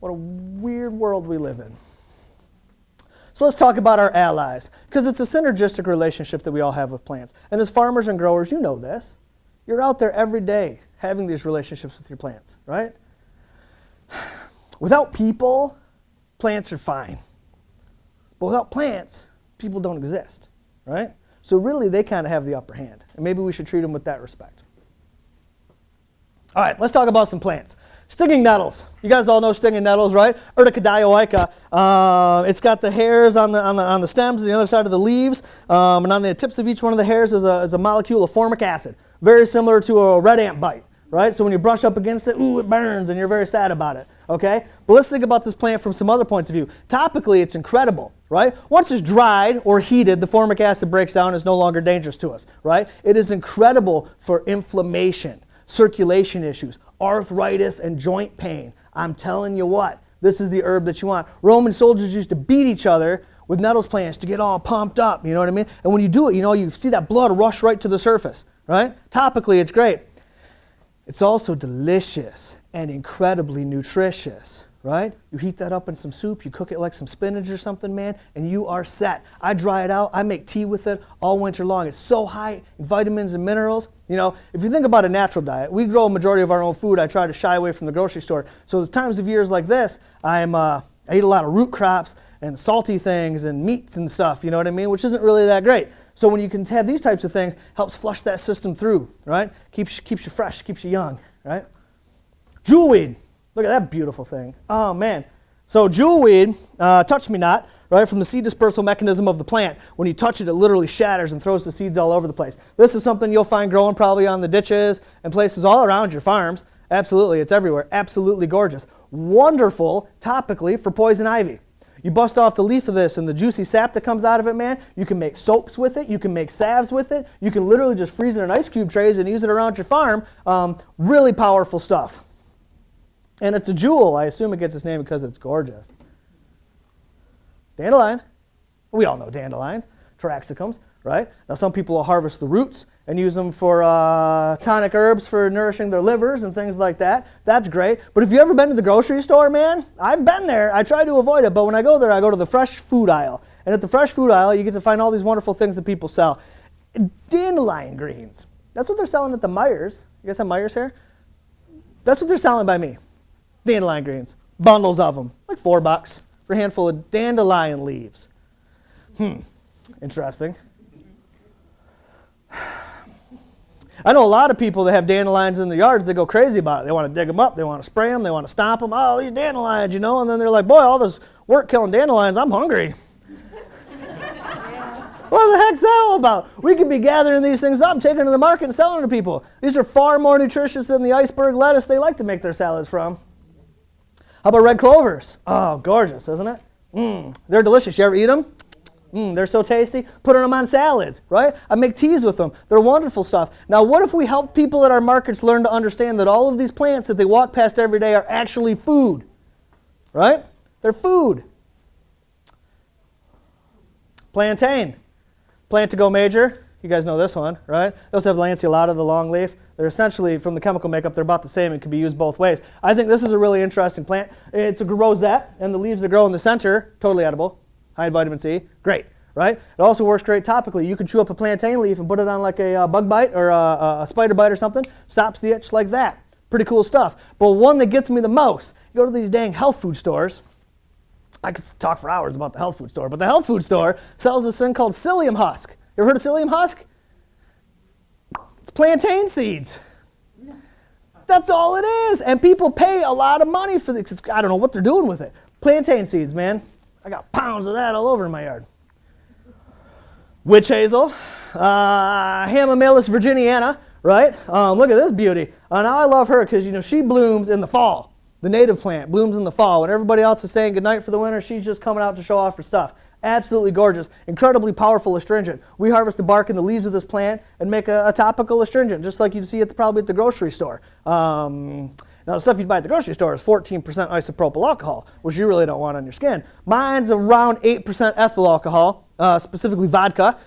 What a weird world we live in. So let's talk about our allies, because it's a synergistic relationship that we all have with plants. And as farmers and growers, you know this. You're out there every day having these relationships with your plants, right? Without people, plants are fine. But without plants, people don't exist, right? So really, they kind of have the upper hand. And maybe we should treat them with that respect. All right, let's talk about some plants. Stinging nettles. You guys all know stinging nettles, right? Urtica dioica. It's got the hairs on the stems and the other side of the leaves. And on the tips of each one of the hairs is a molecule of formic acid. Very similar to a red ant bite, right? So when you brush up against it, ooh, it burns, and you're very sad about it, okay? But let's think about this plant from some other points of view. Topically, it's incredible, right? Once it's dried or heated, the formic acid breaks down and is no longer dangerous to us, right? It is incredible for inflammation, circulation issues, arthritis, and joint pain. I'm telling you what, this is the herb that you want. Roman soldiers used to beat each other with nettles plants to get all pumped up, you know what I mean? And when you do it, you know, you see that blood rush right to the surface, right? Topically, it's great. It's also delicious and incredibly nutritious, right? You heat that up in some soup, you cook it like some spinach or something, man, and you are set. I dry it out, I make tea with it all winter long. It's so high in vitamins and minerals. You know, if you think about a natural diet, we grow a majority of our own food. I try to shy away from the grocery store. So there's times of years like this, I eat a lot of root crops and salty things and meats and stuff, you know what I mean, which isn't really that great. So when you can have these types of things, helps flush that system through, right? Keeps you fresh, keeps you young, right? Jewelweed. Look at that beautiful thing. Oh, man. So jewelweed, touch me not, right, from the seed dispersal mechanism of the plant. When you touch it, it literally shatters and throws the seeds all over the place. This is something you'll find growing probably on the ditches and places all around your farms. Absolutely, it's everywhere. Absolutely gorgeous. Wonderful topically for poison ivy. You bust off the leaf of this and the juicy sap that comes out of it, man, you can make soaps with it, you can make salves with it, you can literally just freeze it in ice cube trays and use it around your farm. Really powerful stuff. And it's a jewel. I assume it gets its name because it's gorgeous. Dandelion. We all know dandelions. Taraxacums, right? Now some people will harvest the roots and use them for tonic herbs for nourishing their livers and things like that. That's great. But have you ever been to the grocery store, man? I've been there. I try to avoid it, but when I go there, I go to the fresh food aisle. And at the fresh food aisle, you get to find all these wonderful things that people sell. Dandelion greens. That's what they're selling at the Myers. You guys have Myers here? That's what they're selling by me. Dandelion greens. Bundles of them. Like $4 for a handful of dandelion leaves. Interesting. I know a lot of people that have dandelions in their yards, they go crazy about it. They want to dig them up, they want to spray them, they want to stomp them. Oh, these dandelions, you know, and then they're like, boy, all this work killing dandelions, I'm hungry. What the heck's that all about? We could be gathering these things up, taking them to the market and selling them to people. These are far more nutritious than the iceberg lettuce they like to make their salads from. How about red clovers? Oh, gorgeous, isn't it? They're delicious. You ever eat them? They're so tasty. Putting them on salads, right? I make teas with them. They're wonderful stuff. Now, what if we help people at our markets learn to understand that all of these plants that they walk past every day are actually food, right? They're food. Plantain. Plantigo major. You guys know this one, right? They also have lanceolata, the long leaf. They're essentially, from the chemical makeup, they're about the same and can be used both ways. I think this is a really interesting plant. It's a rosette, and the leaves that grow in the center, totally edible. High in vitamin C, great, right? It also works great topically. You can chew up a plantain leaf and put it on like a bug bite or a spider bite or something. Stops the itch like that. Pretty cool stuff. But one that gets me the most, you go to these dang health food stores. I could talk for hours about the health food store, but the health food store sells this thing called psyllium husk. You ever heard of psyllium husk? It's plantain seeds. That's all it is. And people pay a lot of money for this. I don't know what they're doing with it. Plantain seeds, man. I got pounds of that all over in my yard. Witch hazel, Hamamelis virginiana, right? Look at this beauty. Now I love her because, you know, she blooms in the fall. The native plant blooms in the fall. When everybody else is saying goodnight for the winter, she's just coming out to show off her stuff. Absolutely gorgeous. Incredibly powerful astringent. We harvest the bark and the leaves of this plant and make a topical astringent, just like you'd see probably at the grocery store. Now, the stuff you'd buy at the grocery store is 14% isopropyl alcohol, which you really don't want on your skin. Mine's around 8% ethyl alcohol, specifically vodka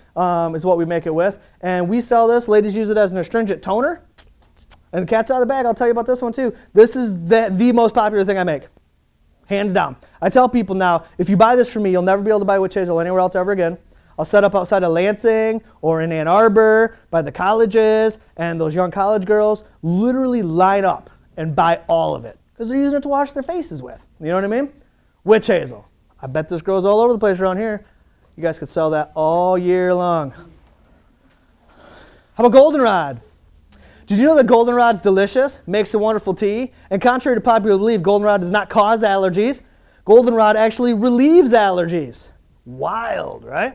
is what we make it with. And we sell this. Ladies use it as an astringent toner. And the cat's out of the bag. I'll tell you about this one, too. This is the most popular thing I make, hands down. I tell people now, if you buy this from me, you'll never be able to buy witch hazel anywhere else ever again. I'll set up outside of Lansing or in Ann Arbor by the colleges, and those young college girls literally line up and buy all of it because they're using it to wash their faces with. You know what I mean? Witch hazel. I bet this grows all over the place around here. You guys could sell that all year long. How about goldenrod? Did you know that goldenrod's delicious? Makes a wonderful tea. And contrary to popular belief, goldenrod does not cause allergies. Goldenrod actually relieves allergies. Wild, right?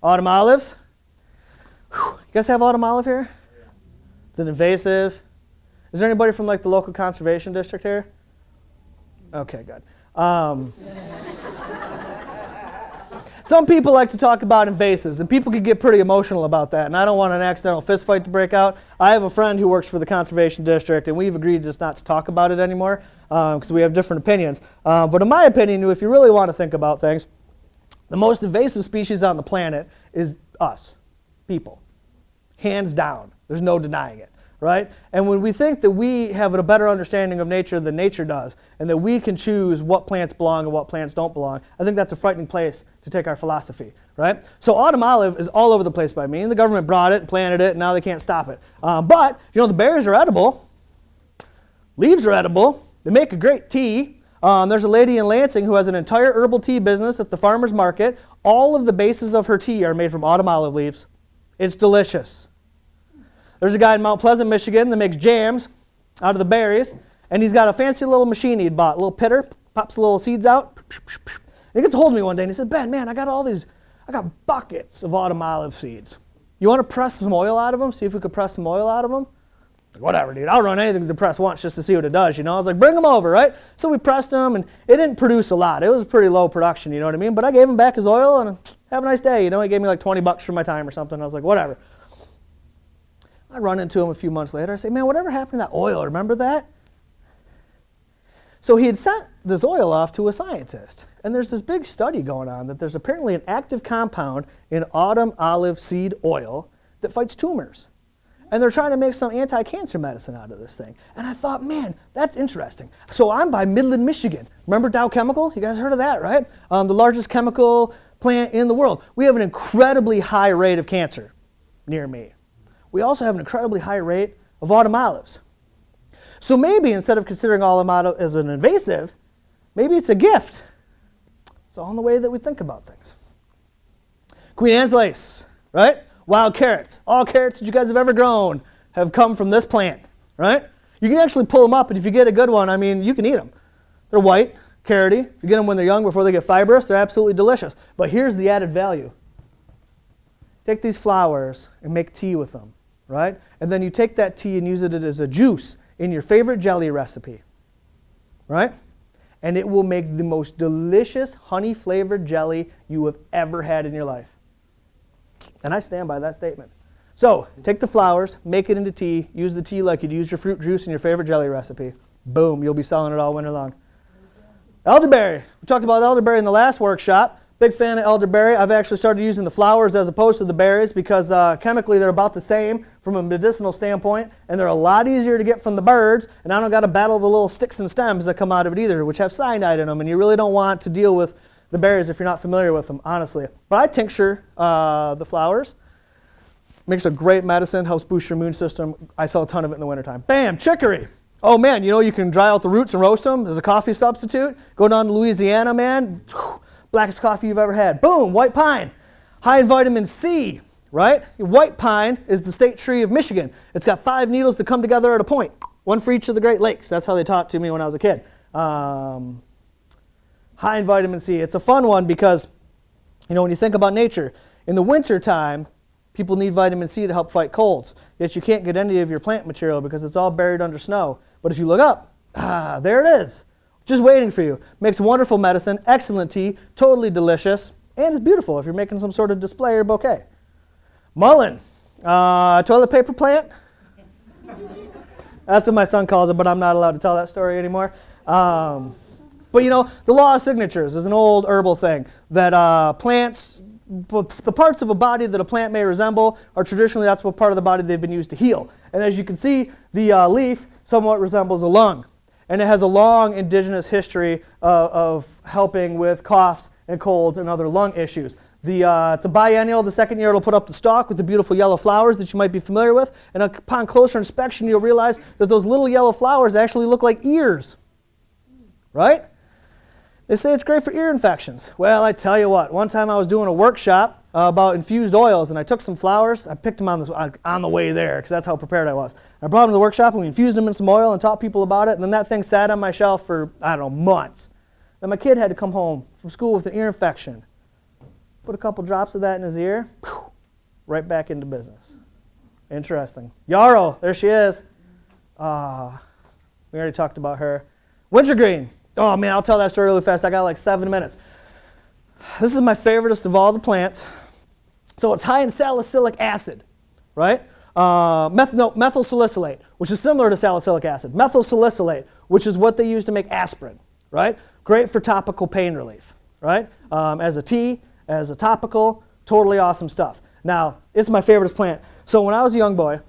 Autumn olives. Whew. You guys have autumn olive here? It's an invasive. Is there anybody from like the local conservation district here? Okay, good. Some people like to talk about invasives, and people can get pretty emotional about that, and I don't want an accidental fist fight to break out. I have a friend who works for the conservation district, and we've agreed just not to talk about it anymore because we have different opinions. But in my opinion, if you really want to think about things, the most invasive species on the planet is us, people. Hands down. There's no denying it. Right? And when we think that we have a better understanding of nature than nature does, and that we can choose what plants belong and what plants don't belong, I think that's a frightening place to take our philosophy, right? So autumn olive is all over the place by me, and the government brought it and planted it, and now they can't stop it. But, you know, the berries are edible. Leaves are edible. They make a great tea. There's a lady in Lansing who has an entire herbal tea business at the farmer's market. All of the bases of her tea are made from autumn olive leaves. It's delicious. There's a guy in Mount Pleasant, Michigan that makes jams out of the berries, and he's got a fancy little machine he'd bought, a little pitter, pops the little seeds out. And he gets a hold of me one day and he said, Ben, man, I got buckets of autumn olive seeds. You want to press some oil out of them? See if we could press some oil out of them? Like, whatever, dude. I'll run anything to press once just to see what it does, you know? I was like, bring them over, right? So we pressed them, and it didn't produce a lot. It was pretty low production, you know what I mean? But I gave him back his oil, and have a nice day. You know, he gave me like $20 for my time or something. I was like, whatever. I run into him a few months later. I say, man, whatever happened to that oil? Remember that? So he had sent this oil off to a scientist. And there's this big study going on that there's apparently an active compound in autumn olive seed oil that fights tumors. And they're trying to make some anti-cancer medicine out of this thing. And I thought, man, that's interesting. So I'm by Midland, Michigan. Remember Dow Chemical? You guys heard of that, right? The largest chemical plant in the world. We have an incredibly high rate of cancer near me. we also have an incredibly high rate of autumn olives. So maybe instead of considering autumn olive as an invasive, maybe it's a gift. It's all in the way that we think about things. Queen Anne's lace, right? Wild carrots. All carrots that you guys have ever grown have come from this plant, right? You can actually pull them up, and if you get a good one, I mean, you can eat them. They're white, carroty. If you get them when they're young before they get fibrous, they're absolutely delicious. But here's the added value. Take these flowers and make tea with them, right? And then you take that tea and use it as a juice in your favorite jelly recipe, right? And it will make the most delicious honey-flavored jelly you have ever had in your life. And I stand by that statement. So, take the flowers, make it into tea, use the tea like you'd use your fruit juice in your favorite jelly recipe. Boom, you'll be selling it all winter long. Elderberry. We talked about elderberry in the last workshop. Big fan of elderberry. I've actually started using the flowers as opposed to the berries because chemically they're about the same from a medicinal standpoint, and they're a lot easier to get from the birds, and I don't got to battle the little sticks and stems that come out of it either, which have cyanide in them, and you really don't want to deal with the berries if you're not familiar with them, honestly. But I tincture the flowers. Makes a great medicine, helps boost your immune system. I sell a ton of it in the wintertime. Bam, chicory. Oh man, you know you can dry out the roots and roast them as a coffee substitute. Go down to Louisiana, man. Blackest coffee you've ever had. Boom, white pine. High in vitamin C, right? White pine is the state tree of Michigan. It's got 5 needles that come together at a point. One for each of the Great Lakes. That's how they taught it to me when I was a kid. High in vitamin C. It's a fun one because, you know, when you think about nature, in the winter time, people need vitamin C to help fight colds. Yet you can't get any of your plant material because it's all buried under snow. But if you look up, there it is. Just waiting for you. Makes wonderful medicine, excellent tea, totally delicious, and it's beautiful if you're making some sort of display or bouquet. Mullien, toilet paper plant. That's what my son calls it, but I'm not allowed to tell that story anymore. But you know, the law of signatures is an old herbal thing that plants, the parts of a body that a plant may resemble are traditionally, that's what part of the body they've been used to heal. And as you can see, the leaf somewhat resembles a lung. And it has a long indigenous history of helping with coughs and colds and other lung issues. It's a biennial. The second year it'll put up the stalk with the beautiful yellow flowers that you might be familiar with. And upon closer inspection, you'll realize that those little yellow flowers actually look like ears. Right? They say it's great for ear infections. Well, I tell you what, one time I was doing a workshop about infused oils, and I took some flowers. I picked them on the way there, because that's how prepared I was. I brought them to the workshop, and we infused them in some oil and taught people about it, and then that thing sat on my shelf for, I don't know, months. Then my kid had to come home from school with an ear infection. Put a couple drops of that in his ear, right back into business. Interesting. Yarrow, there she is. We already talked about her. Wintergreen. Oh man, I'll tell that story really fast. I got like 7 minutes. This is my favoriteest of all the plants. So it's high in salicylic acid, right? Methyl salicylate, which is similar to salicylic acid. Methyl salicylate, which is what they use to make aspirin, right? Great for topical pain relief, right? As a tea, as a topical, totally awesome stuff. Now, it's my favoriteest plant. So when I was a young boy,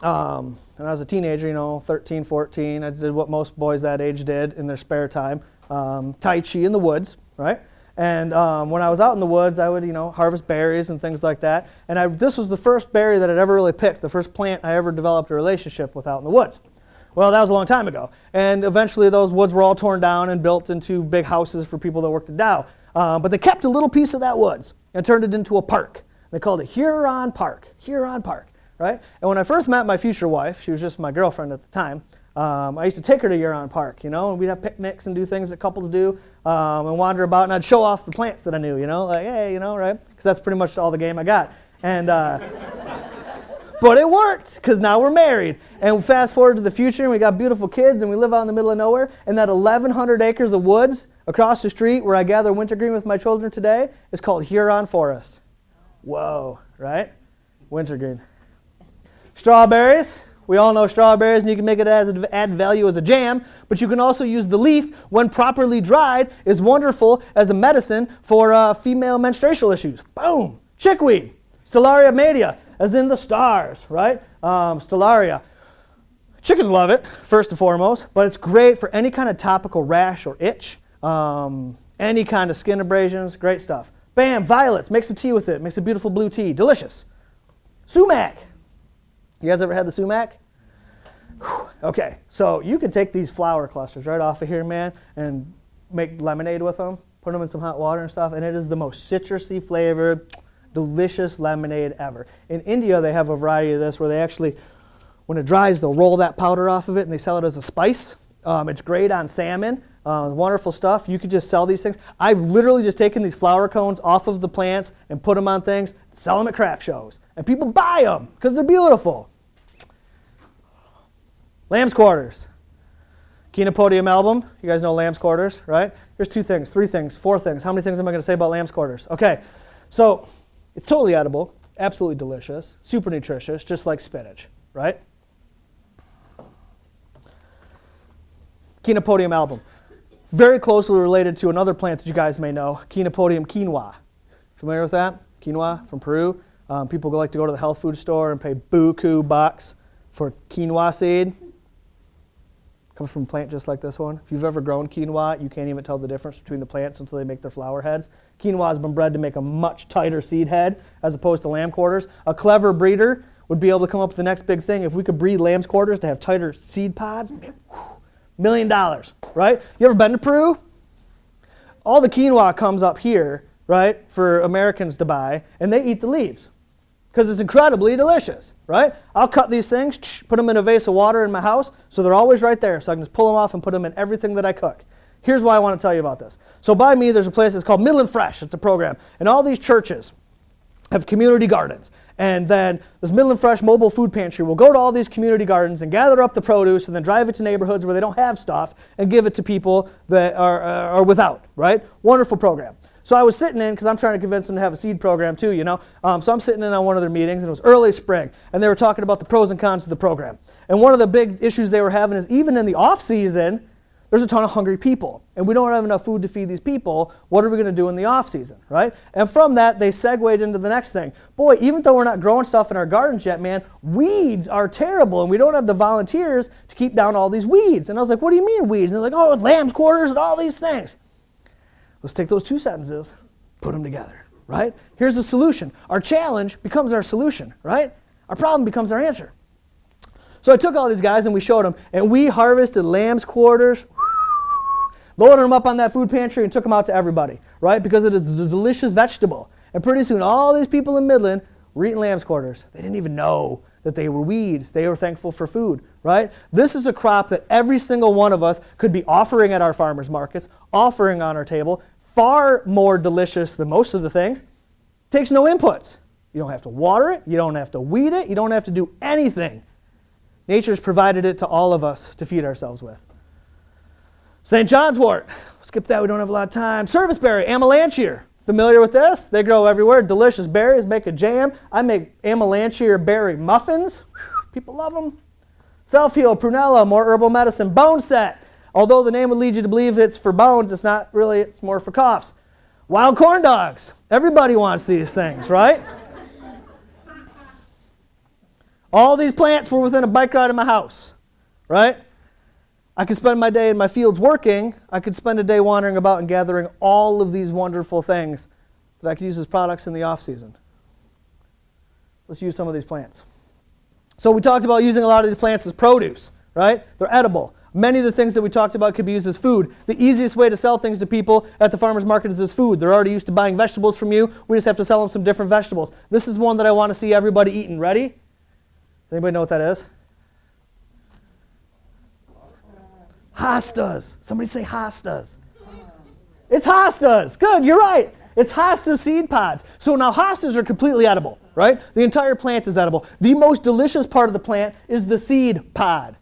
and I was a teenager, you know, 13, 14, I did what most boys that age did in their spare time, Tai Chi in the woods, right? And when I was out in the woods, I would, you know, harvest berries and things like that. And this was the first berry that I'd ever really picked, the first plant I ever developed a relationship with out in the woods. Well, that was a long time ago. And eventually those woods were all torn down and built into big houses for people that worked at Dow. But they kept a little piece of that woods and turned it into a park. They called it Huron Park, right? And when I first met my future wife, she was just my girlfriend at the time, I used to take her to Huron Park, you know, and we'd have picnics and do things that couples do, and wander about, and I'd show off the plants that I knew, you know, like, hey, you know, right? Because that's pretty much all the game I got. And but it worked, because now we're married. And fast forward to the future, and we got beautiful kids, and we live out in the middle of nowhere, and that 1,100 acres of woods across the street where I gather wintergreen with my children today is called Huron Forest. Whoa, right? Wintergreen. Strawberries. We all know strawberries, and you can make it as add value as a jam, but you can also use the leaf, when properly dried, is wonderful as a medicine for female menstrual issues. Boom! Chickweed. Stellaria media, as in the stars, right? Stellaria. Chickens love it, first and foremost, but it's great for any kind of topical rash or itch, any kind of skin abrasions, great stuff. Bam, violets, make some tea with it, makes a beautiful blue tea, delicious. Sumac. You guys ever had the sumac? Okay, so you can take these flower clusters right off of here, man, and make lemonade with them, put them in some hot water and stuff, and it is the most citrusy flavored, delicious lemonade ever. In India, they have a variety of this where they actually, when it dries, they'll roll that powder off of it and they sell it as a spice. It's great on salmon, wonderful stuff. You could just sell these things. I've literally just taken these flower cones off of the plants and put them on things, sell them at craft shows, and people buy them because they're beautiful. Lamb's quarters. Chenopodium album. You guys know lamb's quarters, right? Here's 2 things, 3 things, 4 things. How many things am I going to say about lamb's quarters? Okay, so it's totally edible, absolutely delicious, super nutritious, just like spinach, right? Chenopodium album. Very closely related to another plant that you guys may know, Chenopodium quinoa. Familiar with that? Quinoa from Peru. People like to go to the health food store and pay buku bucks for quinoa seed. Comes from a plant just like this one. If you've ever grown quinoa, you can't even tell the difference between the plants until they make their flower heads. Quinoa has been bred to make a much tighter seed head as opposed to lamb quarters. A clever breeder would be able to come up with the next big thing. If we could breed lamb's quarters to have tighter seed pods, $1 million, right? You ever been to Peru? All the quinoa comes up here, right, for Americans to buy, and they eat the leaves because it's incredibly delicious, right? I'll cut these things, put them in a vase of water in my house, so they're always right there, so I can just pull them off and put them in everything that I cook. Here's why I want to tell you about this. So by me, there's a place that's called Midland Fresh. It's a program, and all these churches have community gardens. And then this Midland Fresh mobile food pantry will go to all these community gardens and gather up the produce and then drive it to neighborhoods where they don't have stuff and give it to people that are without, right? Wonderful program. So I was sitting in, because I'm trying to convince them to have a seed program too, you know. So I'm sitting in on one of their meetings, and it was early spring, and they were talking about the pros and cons of the program. And one of the big issues they were having is even in the off season, there's a ton of hungry people, and we don't have enough food to feed these people. What are we going to do in the off season, right? And from that, they segued into the next thing. Boy, even though we're not growing stuff in our gardens yet, man, weeds are terrible, and we don't have the volunteers to keep down all these weeds. And I was like, what do you mean weeds? And they're like, oh, lamb's quarters and all these things. Let's take those 2 sentences, put them together, right? Here's the solution. Our challenge becomes our solution, right? Our problem becomes our answer. So I took all these guys and we showed them, and we harvested lamb's quarters, loaded them up on that food pantry and took them out to everybody, right? Because it is a delicious vegetable. And pretty soon, all these people in Midland were eating lamb's quarters. They didn't even know that they were weeds. They were thankful for food, right? This is a crop that every single one of us could be offering at our farmers markets, offering on our table, far more delicious than most of the things. Takes no inputs. You don't have to water it. You don't have to weed it. You don't have to do anything. Nature's provided it to all of us to feed ourselves with. St. John's wort. Skip that. We don't have a lot of time. Serviceberry, Amelanchier. Familiar with this? They grow everywhere. Delicious berries. Make a jam. I make Amelanchier berry muffins. People love them. Self-heal, prunella, more herbal medicine. Bone set. Although the name would lead you to believe it's for bones, it's not really. It's more for coughs. Wild corn dogs. Everybody wants these things, right? All these plants were within a bike ride of my house, right? I could spend my day in my fields working. I could spend a day wandering about and gathering all of these wonderful things that I could use as products in the off season. Let's use some of these plants. So we talked about using a lot of these plants as produce, right? They're edible. Many of the things that we talked about could be used as food. The easiest way to sell things to people at the farmer's market is as food. They're already used to buying vegetables from you. We just have to sell them some different vegetables. This is one that I want to see everybody eating. Ready? Does anybody know what that is? Hostas. Somebody say hostas. It's hostas. Good, you're right. It's hosta seed pods. So now hostas are completely edible, right? The entire plant is edible. The most delicious part of the plant is the seed pod.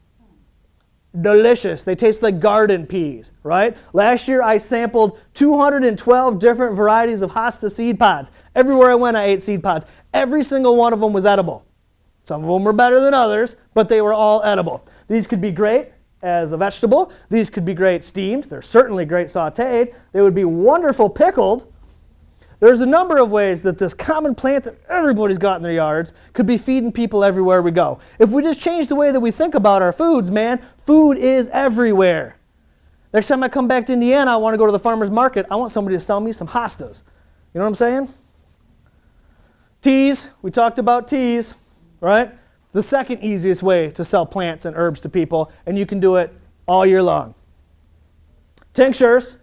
Delicious. They taste like garden peas, right? Last year I sampled 212 different varieties of hosta seed pods. Everywhere I went I ate seed pods. Every single one of them was edible. Some of them were better than others, but they were all edible. These could be great as a vegetable. These could be great steamed. They're certainly great sauteed. They would be wonderful pickled. There's a number of ways that this common plant that everybody's got in their yards could be feeding people everywhere we go. If we just change the way that we think about our foods, man, food is everywhere. Next time I come back to Indiana, I want to go to the farmer's market. I want somebody to sell me some hostas. You know what I'm saying? Teas. We talked about teas, right? the second easiest way to sell plants and herbs to people, and you can do it all year long. Tinctures.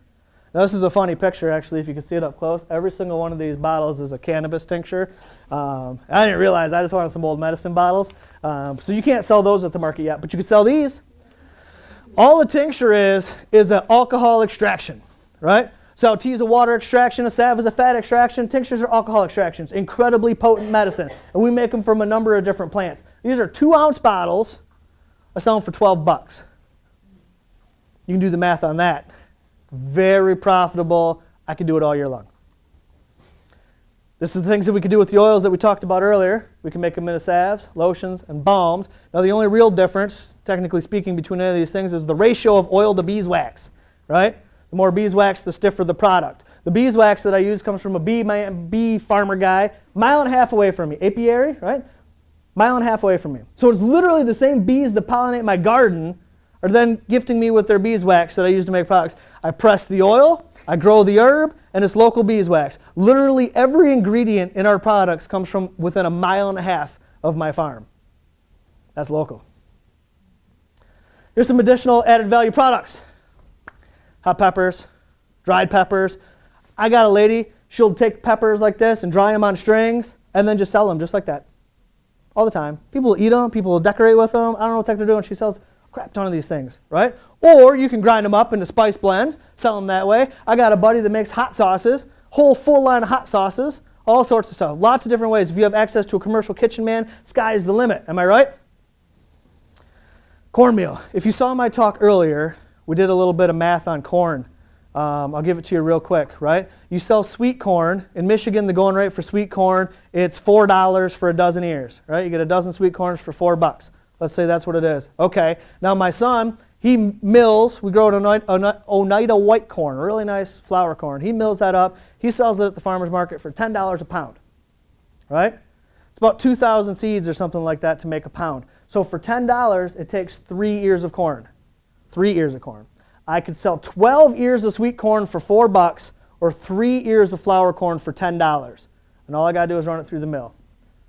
Now this is a funny picture, actually, if you can see it up close. Every single one of these bottles is a cannabis tincture. I didn't realize, I just wanted some old medicine bottles. So you can't sell those at the market yet, but you can sell these. All a tincture is an alcohol extraction, right? So tea is a water extraction, a salve is a fat extraction, tinctures are alcohol extractions, incredibly potent medicine. And we make them from a number of different plants. These are 2-ounce bottles. I sell them for $12. You can do the math on that. Very profitable. I can do it all year long. This is the things that we can do with the oils that we talked about earlier. We can make them into salves, lotions, and balms. Now the only real difference, technically speaking, between any of these things is the ratio of oil to beeswax, right? The more beeswax, the stiffer the product. The beeswax that I use comes from a bee farmer guy, 1.5 miles away from me. Apiary, right? 1.5 miles away from me. So it's literally the same bees that pollinate my garden are then gifting me with their beeswax that I use to make products. I press the oil, I grow the herb, and it's local beeswax. Literally every ingredient in our products comes from within 1.5 miles of my farm. That's local. Here's some additional added value products. Hot peppers, dried peppers. I got a lady, she'll take peppers like this and dry them on strings and then just sell them just like that. All the time. People will eat them, people will decorate with them. I don't know what the heck they're doing. She sells a crap ton of these things, right? Or you can grind them up into spice blends, sell them that way. I got a buddy that makes hot sauces, whole full line of hot sauces, all sorts of stuff. Lots of different ways. If you have access to a commercial kitchen, man, sky's the limit. Am I right? Cornmeal. If you saw my talk earlier, we did a little bit of math on corn. I'll give it to you real quick, right? You sell sweet corn. In Michigan, the going rate for sweet corn, it's $4 for a dozen ears, right? You get a dozen sweet corns for $4. Let's say that's what it is. Okay, now my son, he mills, we grow Oneida white corn, really nice flour corn. He mills that up. He sells it at the farmer's market for $10 a pound, right? It's about 2,000 seeds or something like that to make a pound. So for $10, it takes 3 ears of corn. 3 ears of corn. I could sell 12 ears of sweet corn for $4 or 3 ears of flour corn for $10. And all I got to do is run it through the mill.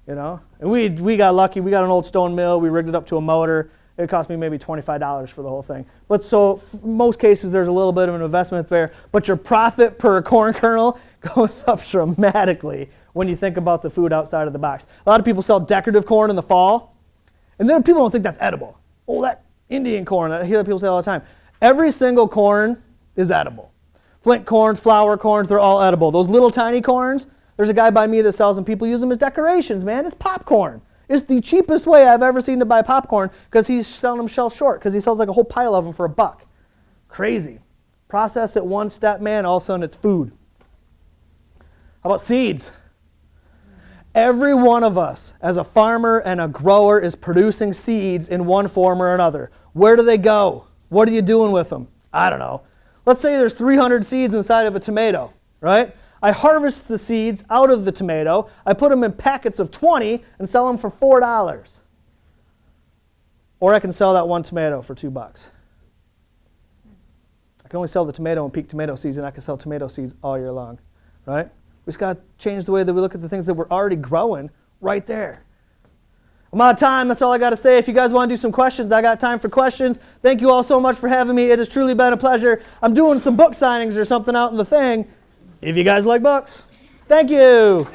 You know, and we got lucky. We got an old stone mill. We rigged it up to a motor. It cost me maybe $25 for the whole thing. But so in most cases, there's a little bit of an investment there. But your profit per corn kernel goes up dramatically when you think about the food outside of the box. A lot of people sell decorative corn in the fall, and then people don't think that's edible. Oh, that Indian corn. I hear people say all the time. Every single corn is edible. Flint corns, flour corns, they're all edible. Those little tiny corns, there's a guy by me that sells them. People use them as decorations, man. It's popcorn. It's the cheapest way I've ever seen to buy popcorn because he's selling them shelf short because he sells like a whole pile of them for $1. Crazy. Process it one step, man, all of a sudden it's food. How about seeds? Every one of us as a farmer and a grower is producing seeds in one form or another. Where do they go? What are you doing with them? I don't know. Let's say there's 300 seeds inside of a tomato, right? I harvest the seeds out of the tomato. I put them in packets of 20 and sell them for $4. Or I can sell that one tomato for $2. I can only sell the tomato in peak tomato season. I can sell tomato seeds all year long, right? We just got to change the way that we look at the things that we're already growing right there. I'm out of time. That's all I got to say. If you guys want to do some questions, I got time for questions. Thank you all so much for having me. It has truly been a pleasure. I'm doing some book signings or something out in the thing. If you guys like books, thank you.